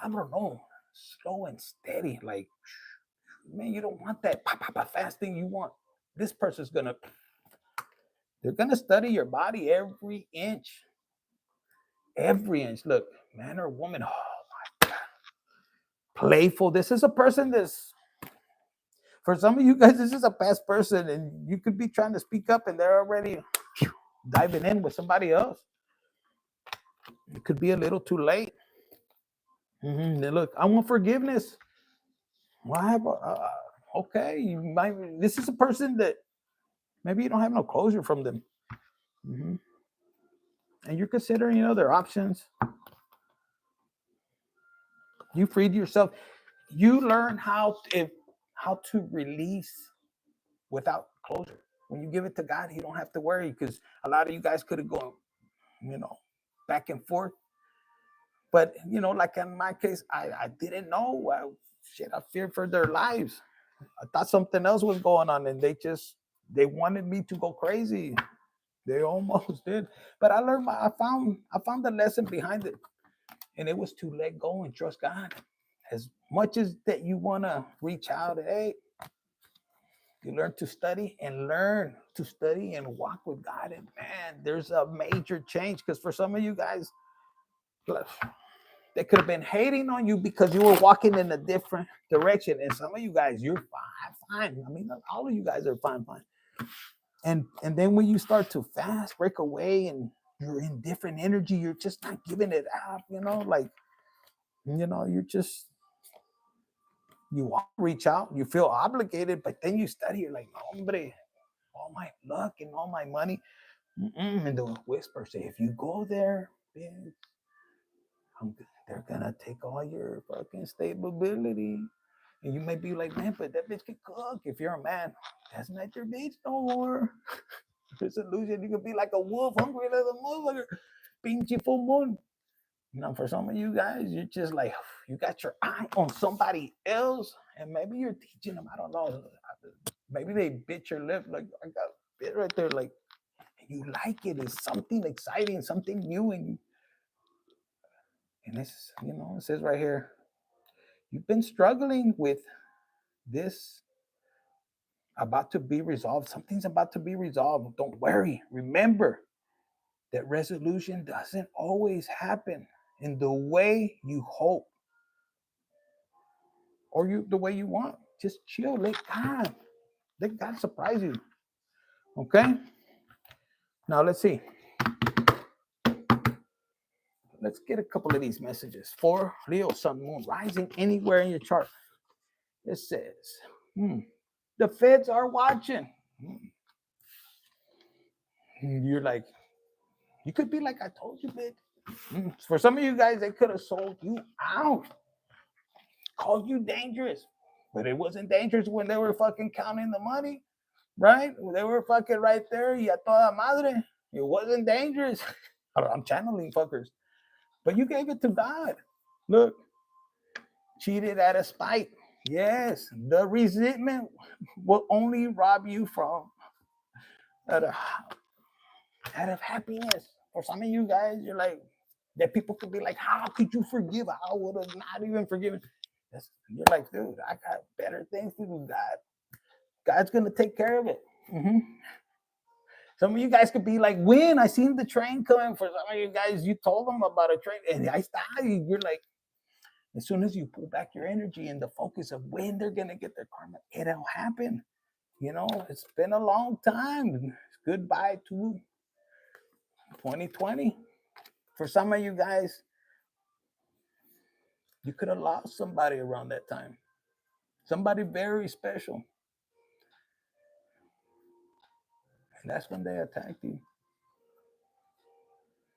I don't know, slow and steady. Like, man, you don't want that fast thing. You want this person's they're gonna study your body every inch. Every inch. Look, man or woman. Oh my God. Playful. This is a person that's, for some of you guys, this is a past person, and you could be trying to speak up and they're already diving in with somebody else. It could be a little too late. Look, I want forgiveness. Why? Okay, this is a person that maybe you don't have no closure from them. And you're considering, their options. You freed yourself. You learn how to release without closure. When you give it to God, you don't have to worry, because a lot of you guys could have gone, back and forth. But, like in my case, I didn't know. I feared for their lives. I thought something else was going on, and they wanted me to go crazy. They almost did. But I learned, I found the lesson behind it. And it was to let go and trust God. As much as that you want to reach out, hey, you learn to study and walk with God. And man, there's a major change, because for some of you guys, they could have been hating on you because you were walking in a different direction. And some of you guys, you're fine. I mean, all of you guys are fine. And then when you start to fast, break away, and you're in different energy, you're just not giving it up, you're just, you want to reach out, you feel obligated, but then you study, you're like, hombre, all my luck and all my money. And the whisper say, if you go there, bitch, they're gonna take all your fucking stability. And you may be like, man, but that bitch can cook. If you're a man, that's not your bitch no more. It's illusion. You could be like a wolf, hungry as a motherfucker. Pinche full moon. For some of you guys, you're just like, you got your eye on somebody else, and maybe you're teaching them, I don't know, maybe they bit your lip, like, I got bit right there, like, you like it. It's something exciting, something new, and this, it says right here, you've been struggling with this about to be resolved. Something's about to be resolved. Don't worry. Remember that resolution doesn't always happen in the way you hope or the way you want. Just chill. Let God surprise you. Okay? Now let's see. Let's get a couple of these messages. For Leo, Sun, Moon, rising anywhere in your chart. It says, the feds are watching. You're like, you could be like, I told you, bitch. For some of you guys, they could have sold you out, called you dangerous, but it wasn't dangerous when they were fucking counting the money, right? They were fucking right there. Y a toda madre. It wasn't dangerous. I'm channeling fuckers, but you gave it to God. Look, cheated out of spite. Yes, the resentment will only rob you from out of happiness. For some of you guys, you're like, that people could be like, how could you forgive? I would have not even forgiven. You're like, dude, I got better things to do. God's gonna take care of it. Some of you guys could be like, when I seen the train coming. For some of you guys, you told them about a train, and I started. You're like, as soon as you pull back your energy and the focus of when they're gonna get their karma, it'll happen. It's been a long time. Goodbye to 2020. For some of you guys, You could have lost somebody around that time. Somebody very special. And that's when they attacked you.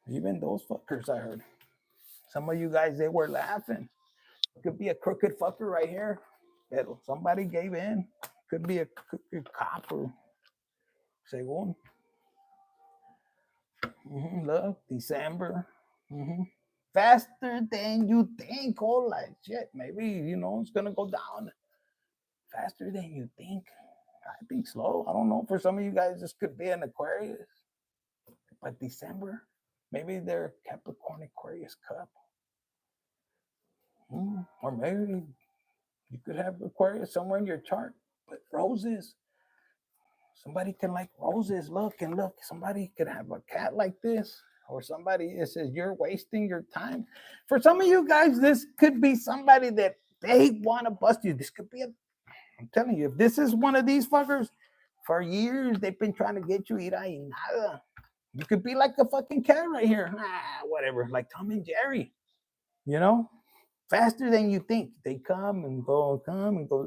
Even those fuckers, I heard. Some of you guys, they were laughing. Could be a crooked fucker right here. Pero somebody gave in. Could be a crooked cop or según. Look, December. Faster than you think. Oh, like shit. Maybe, it's going to go down faster than you think. I think slow. I don't know. For some of you guys, this could be an Aquarius. But December, maybe they're Capricorn Aquarius cup. Or maybe you could have Aquarius somewhere in your chart. But roses. Somebody can like roses. Look and look. Somebody could have a cat like this. Or somebody that says you're wasting your time. For some of you guys, this could be somebody that they want to bust you. This could be I'm telling you, if this is one of these fuckers, for years they've been trying to get you nada. You could be like a fucking cat right here. Whatever, like Tom and Jerry. Faster than you think. They come and go.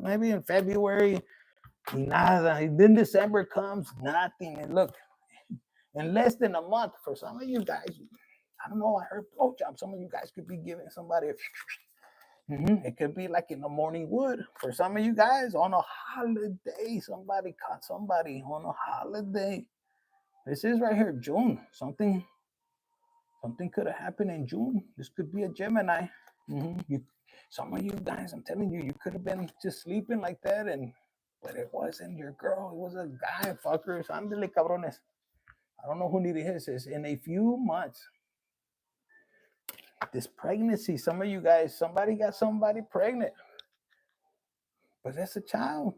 Maybe in February, nada. Then December comes, nothing. And look, in less than a month, for some of you guys, I don't know, I heard blowjob. Some of you guys could be giving somebody a it could be like in the morning wood. For some of you guys, on a holiday, somebody caught somebody on a holiday. This is right here, June. Something could have happened in June. This could be a Gemini. Some of you guys, I'm telling you, you could have been just sleeping like that, but it wasn't your girl. It was a guy, fuckers. Andele cabrones. I don't know who needed his. It's in a few months. This pregnancy, some of you guys, somebody got somebody pregnant. But that's a child.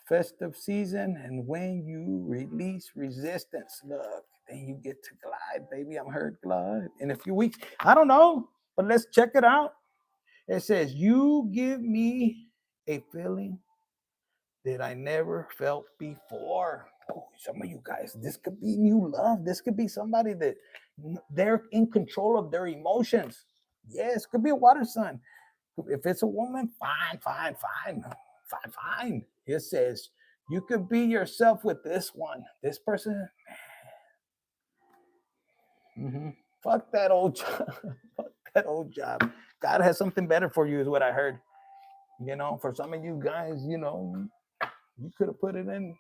Festive season, and when you release resistance, look, then you get to glide, baby. I'm heard glide in a few weeks. I don't know, but let's check it out. It says, you give me a feeling that I never felt before. Oh, some of you guys, this could be new love. This could be somebody that they're in control of their emotions. Yes, could be a water sign. If it's a woman, fine. It says, you could be yourself with this one. This person, fuck that old job. Fuck that old job. God has something better for you is what I heard. For some of you guys, you could have put it in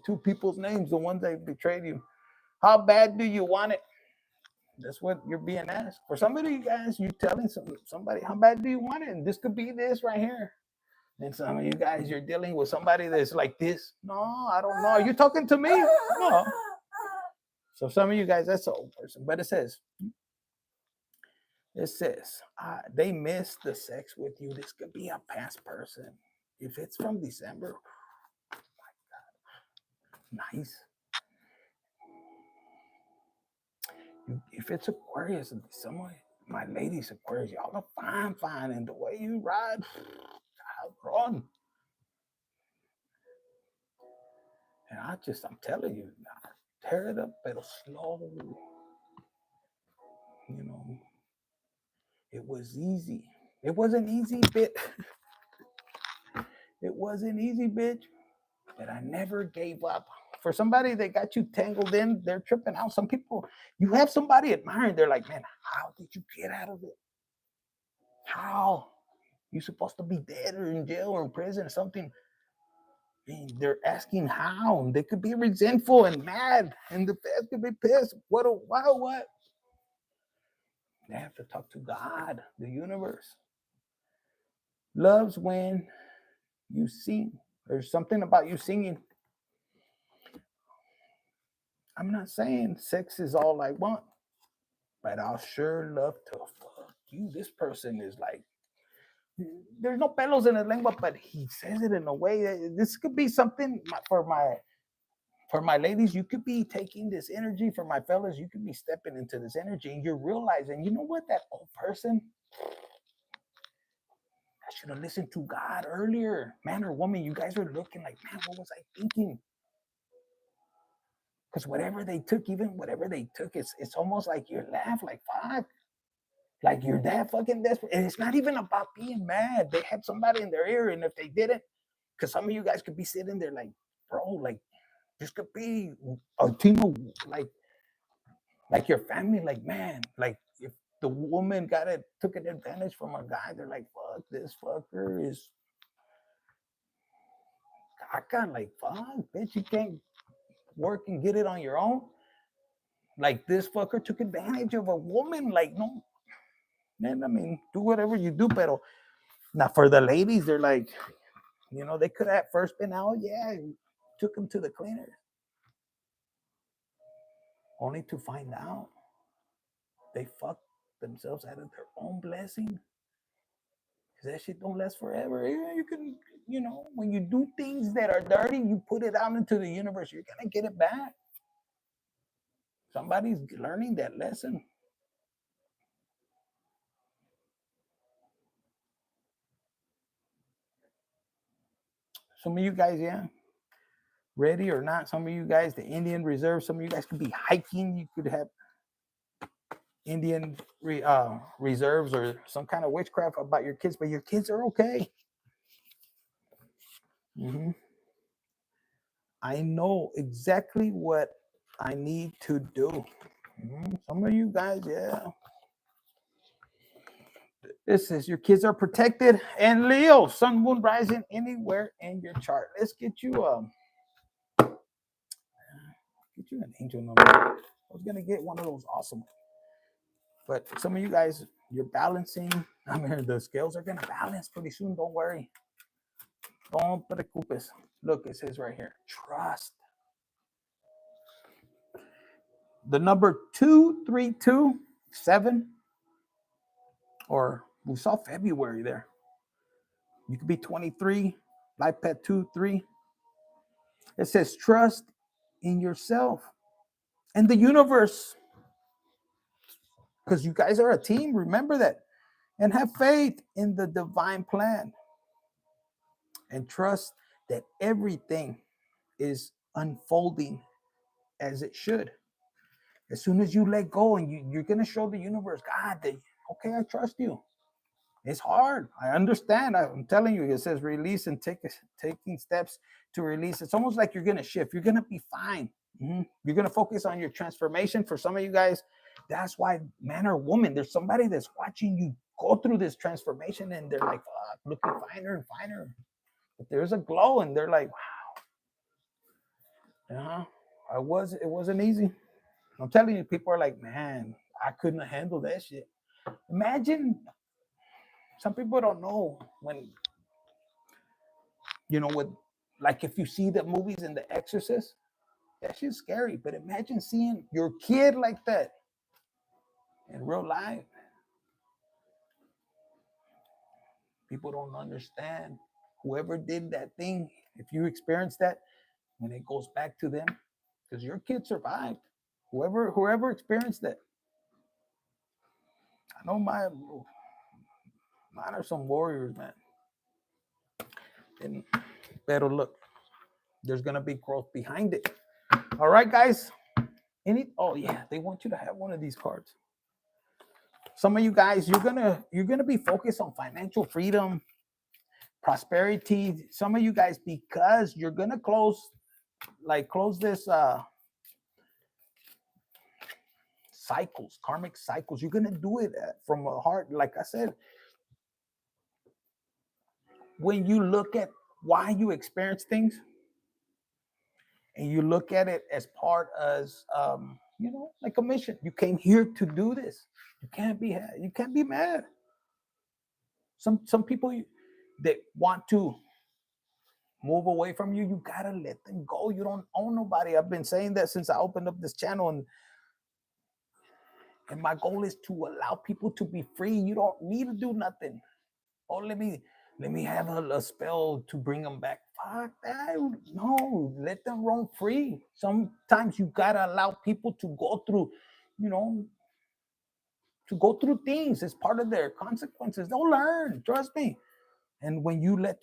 two people's names, the ones that betrayed you. How bad do you want it? That's what you're being asked. For some of you guys, you're telling somebody, how bad do you want it? And this could be this right here. And some of you guys, you're dealing with somebody that's like this. No, I don't know. Are you talking to me? No. So some of you guys, that's the old person. But it says, they miss the sex with you. This could be a past person. If it's from December, oh my God, nice. If it's Aquarius, someone, my ladies Aquarius, y'all are fine. And the way you ride, I'll run. And I'm telling you, tear it up, but slow. It was easy. It wasn't easy, bitch. It wasn't easy, bitch. But I never gave up. For somebody that got you tangled in, they're tripping out. Some people, you have somebody admiring, they're like, man, how did you get out of it? How? You're supposed to be dead or in jail or in prison or something. And they're asking how. They could be resentful and mad, and the feds could be pissed. What? They have to talk to God, the universe. Loves when you sing. There's something about you singing. I'm not saying sex is all I want, but I'll sure love to fuck you. This person is like, there's no pelos in his lengua, but he says it in a way that this could be something for my ladies. You could be taking this energy. For my fellas, you could be stepping into this energy, and you're realizing, you know what, that old person, I should have listened to God earlier. Man or woman, you guys are looking like, man, what was I thinking? Because whatever they took, even whatever they took, it's almost like you laugh, like fuck, like you're that fucking desperate. And it's not even about being mad. They had somebody in their ear, and if they didn't, because some of you guys could be sitting there like, bro, like this could be a team of like your family, like man, like if the woman took an advantage from a guy, they're like, fuck, this fucker is caca, like fuck, bitch, you can't work and get it on your own. Like this fucker took advantage of a woman. Like, no, man, I mean, do whatever you do, pero now for the ladies, they're like, they could have first been out, yeah, took them to the cleaners, only to find out they fucked themselves out of their own blessing. Because that shit don't last forever. Yeah, you can, when you do things that are dirty, you put it out into the universe, you're gonna get it back. Somebody's learning that lesson. Some of you guys, yeah, ready or not, some of you guys, the Indian Reserve, some of you guys could be hiking. You could have Indian reserves or some kind of witchcraft about your kids, but your kids are okay. Mm-hmm. I know exactly what I need to do. Mm-hmm. Some of you guys, yeah. This is your kids are protected. And Leo, sun, moon, rising anywhere in your chart. Let's get you an angel number. I was gonna get one of those awesome. But some of you guys, you're balancing. I mean, the scales are gonna balance pretty soon. Don't worry. Don't preocupes. Look, it says right here, trust. The number 2327, or we saw February there. You could be 23, life path 2-3. It says trust in yourself and the universe, because you guys are a team. Remember that, and have faith in the divine plan, and trust that everything is unfolding as it should. As soon as you let go and you're going to show the universe, God, okay, I trust you. It's hard. I understand. I'm telling you, it says release and taking steps to release. It's almost like you're going to shift. You're going to be fine. Mm-hmm. You're going to focus on your transformation. For some of you guys, that's why, man or woman, there's somebody that's watching you go through this transformation, and they're like, looking finer and finer. But there's a glow, and they're like, wow. It wasn't easy. I'm telling you, people are like, man, I couldn't handle that shit. Imagine, some people don't know when, with, like, if you see the movies in The Exorcist, that shit's scary. But imagine seeing your kid like that in real life. People don't understand. Whoever did that thing, if you experience that, when it goes back to them, because your kid survived. Whoever experienced that. I know mine are some warriors, man. Pero look, there's gonna be growth behind it. All right, guys. Oh yeah, they want you to have one of these cards. Some of you guys, you're gonna be focused on financial freedom, prosperity. Some of you guys, because you're gonna close this cycles, karmic cycles. You're gonna do it from a heart. Like I said, when you look at why you experience things, and you look at it as part as like a mission. You came here to do this. You can't be mad. Some people that want to move away from you, you gotta let them go. You don't own nobody. I've been saying that since I opened up this channel, and my goal is to allow people to be free. You don't need to do nothing. Oh, let me have a spell to bring them back. Fuck that. No, let them roam free. Sometimes you gotta allow people to go through, things. It's part of their consequences. They'll learn, trust me. And when you let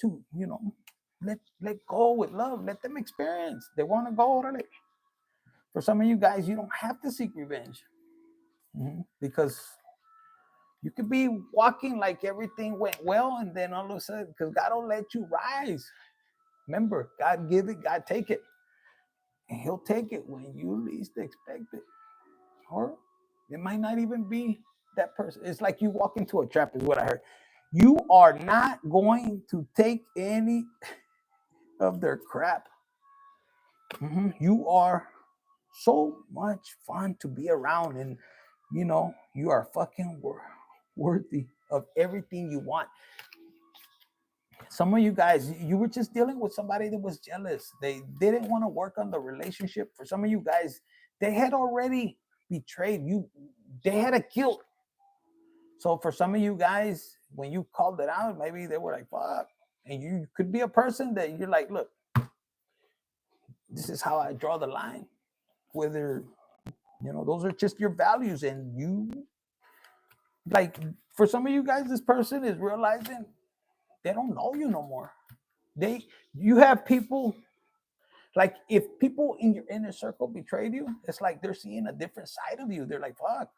go with love, let them experience. They want to go, For some of you guys, you don't have to seek revenge because you could be walking like everything went well, and then all of a sudden, because God don't let you rise. Remember, God give it, God take it. And he'll take it when you least expect it. Or it might not even be that person. It's like you walk into a trap, is what I heard. You are not going to take any of their crap. You are so much fun to be around, and you are fucking worthy of everything you want. Some of you guys, you were just dealing with somebody that was jealous. They didn't want to work on the relationship. For some of you guys, they had already betrayed you. They had a guilt. So for some of you guys, when you called it out, maybe they were like, fuck. And you could be a person that you're like, look, this is how I draw the line. Whether, those are just your values. And you, like, for some of you guys, this person is realizing they don't know you no more. You have people, like, if people in your inner circle betrayed you, it's like they're seeing a different side of you. They're like, fuck,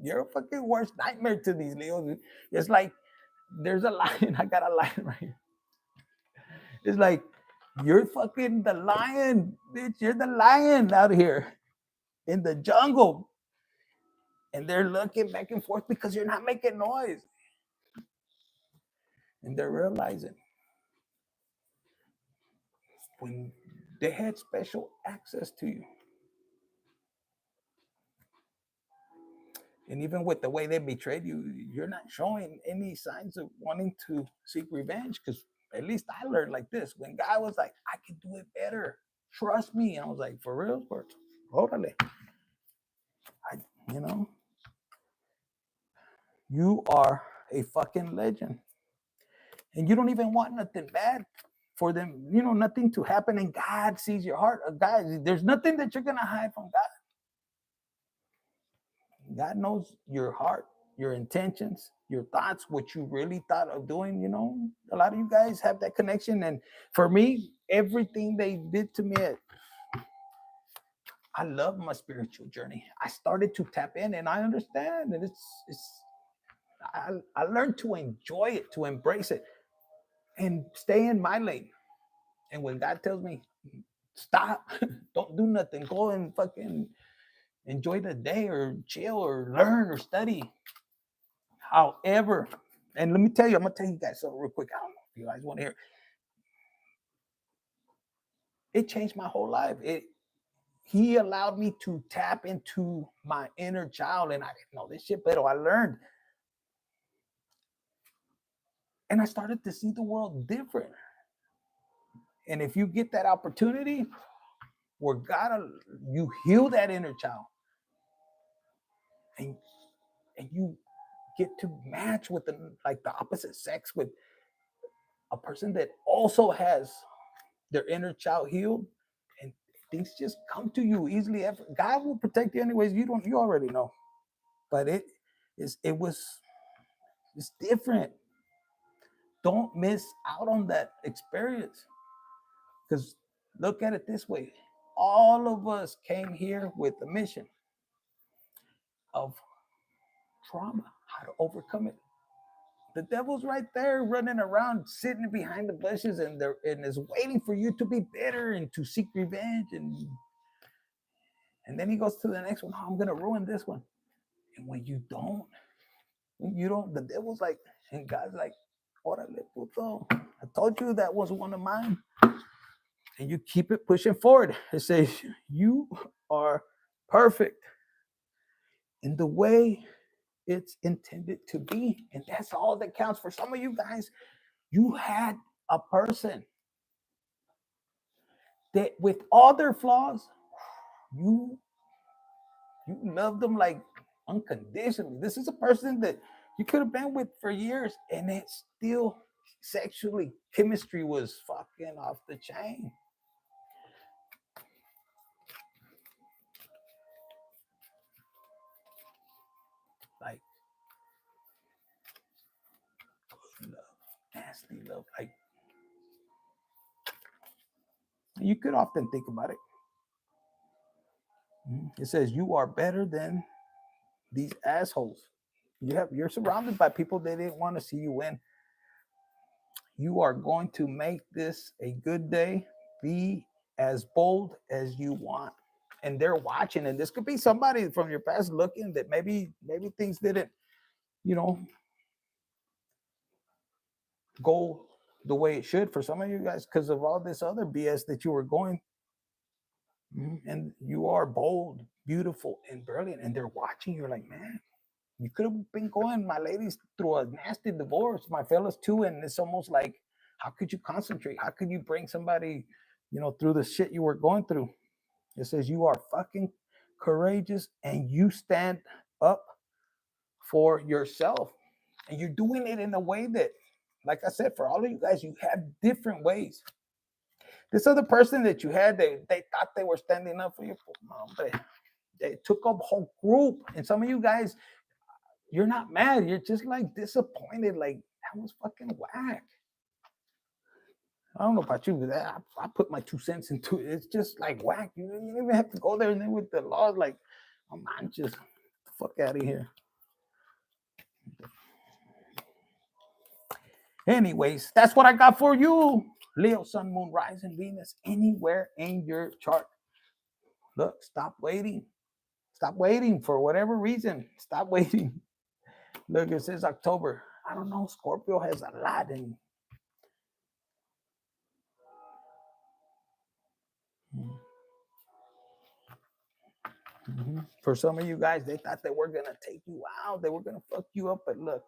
you're a fucking worst nightmare to these Leos. It's like there's a lion. I got a lion right here. It's like, you're fucking the lion, bitch. You're the lion out here in the jungle. And they're looking back and forth because you're not making noise. And they're realizing when they had special access to you. And even with the way they betrayed you, you're not showing any signs of wanting to seek revenge. Because at least I learned like this. When God was like, I can do it better. Trust me. And I was like, for real? Totally. You are a fucking legend. And you don't even want nothing bad for them, nothing to happen. And God sees your heart. God, there's nothing that you're going to hide from God. God knows your heart, your intentions, your thoughts, what you really thought of doing. A lot of you guys have that connection. And for me, everything they did to me, I love my spiritual journey. I started to tap in, and I understand. And I learned to enjoy it, to embrace it, and stay in my lane. And when God tells me, stop, don't do nothing, go and fucking enjoy the day or chill or learn or study. However, and let me tell you, I'm going to tell you guys something real quick. I don't know if you guys want to hear. It changed my whole life. He allowed me to tap into my inner child, and I didn't know this shit, but I learned. And I started to see the world different. And if you get that opportunity where God, you heal that inner child, and you get to match with the opposite sex, with a person that also has their inner child healed, and things just come to you easily. God will protect you anyways. You already know, but it's different. Don't miss out on that experience, because look at it this way: all of us came here with a mission of trauma, how to overcome it. The devil's right there running around, sitting behind the bushes, and is waiting for you to be bitter and to seek revenge. And then he goes to the next one. Oh, I'm gonna ruin this one. And when you don't, the devil's like, and God's like, órale, puto. I told you that was one of mine. And you keep it pushing forward. It says, you are perfect in the way it's intended to be. And that's all that counts. For some of you guys, you had a person that with all their flaws, you love them like unconditionally. This is a person that you could have been with for years, and it still sexually, chemistry was fucking off the chain. Like love, nasty love. Like, you could often think about it. It says you are better than these assholes. You're surrounded by people that didn't want to see you win. You are going to make this a good day. Be as bold as you want. And they're watching, and this could be somebody from your past looking that maybe things didn't, you know, go the way it should for some of you guys because of all this other BS that you were going. And you are bold, beautiful, and brilliant, and they're watching. You're like, man, you could have been going, my ladies, through a nasty divorce, my fellas too, and it's almost like, how could you concentrate? How could you bring somebody, through the shit you were going through? It says you are fucking courageous and you stand up for yourself, and you're doing it in a way that, like I said, for all of you guys, you have different ways. This other person that you had, they thought they were standing up for you, but they took up a whole group. And some of you guys, you're not mad. You're just like disappointed. Like, that was fucking whack. I don't know about you, but I put my 2 cents into it. It's just like whack. You don't even have to go there. And then with the laws, like, oh man, just get the fuck out of here. Anyways, that's what I got for you. Leo, Sun, Moon, Rising, Venus, anywhere in your chart. Look, stop waiting. Stop waiting for whatever reason. Stop waiting. Look, it says October. I don't know. Scorpio has a lot in. For some of you guys, they thought they were going to take you out. They were going to fuck you up. But look,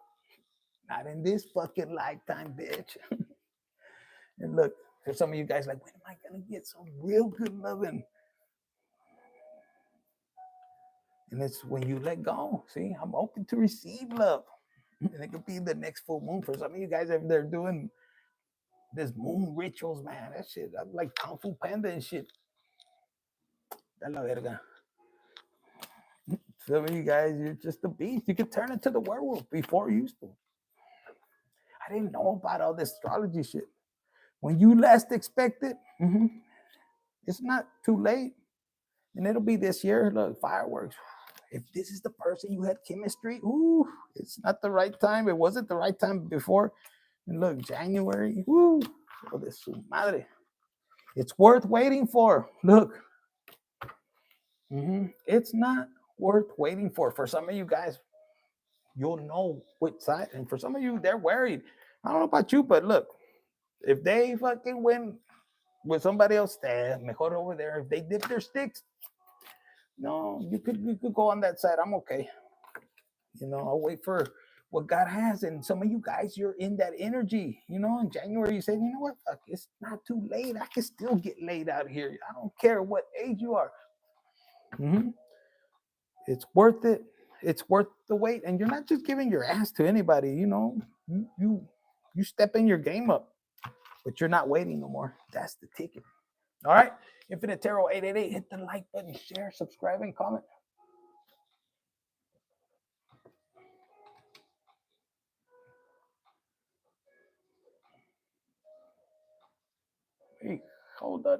not in this fucking lifetime, bitch. And look, for some of you guys, like, when am I going to get some real good loving? And it's when you let go. See, I'm open to receive love. And it could be the next full moon. For some of you guys, if they're doing this moon rituals, man, that shit, I'm like Kung Fu Panda and shit. Da la verga. Some of you guys, you're just a beast. You could turn into the werewolf before you used to. I didn't know about all this astrology shit. When you last expect it, it's not too late. And it'll be this year. Look, fireworks. If this is the person you had chemistry, ooh, it's not the right time. It wasn't the right time before. And look, January, woo, oh, this su madre. It's worth waiting for. Look, it's not worth waiting for. For some of you guys, you'll know which side. And for some of you, they're worried. I don't know about you, but look, if they fucking win with somebody else, mejor over there. If they dip their sticks, no, you could go on that side. I'm okay. I'll wait for what God has. And some of you guys, you're in that energy. In January, you said, you know what? Fuck, it's not too late. I can still get laid out here. I don't care what age you are. It's worth it. It's worth the wait. And you're not just giving your ass to anybody. You stepping your game up, but you're not waiting no more. That's the ticket. All right. Infinite Tarot 888. Hit the like button, share, subscribe, and comment. Hey, hold on.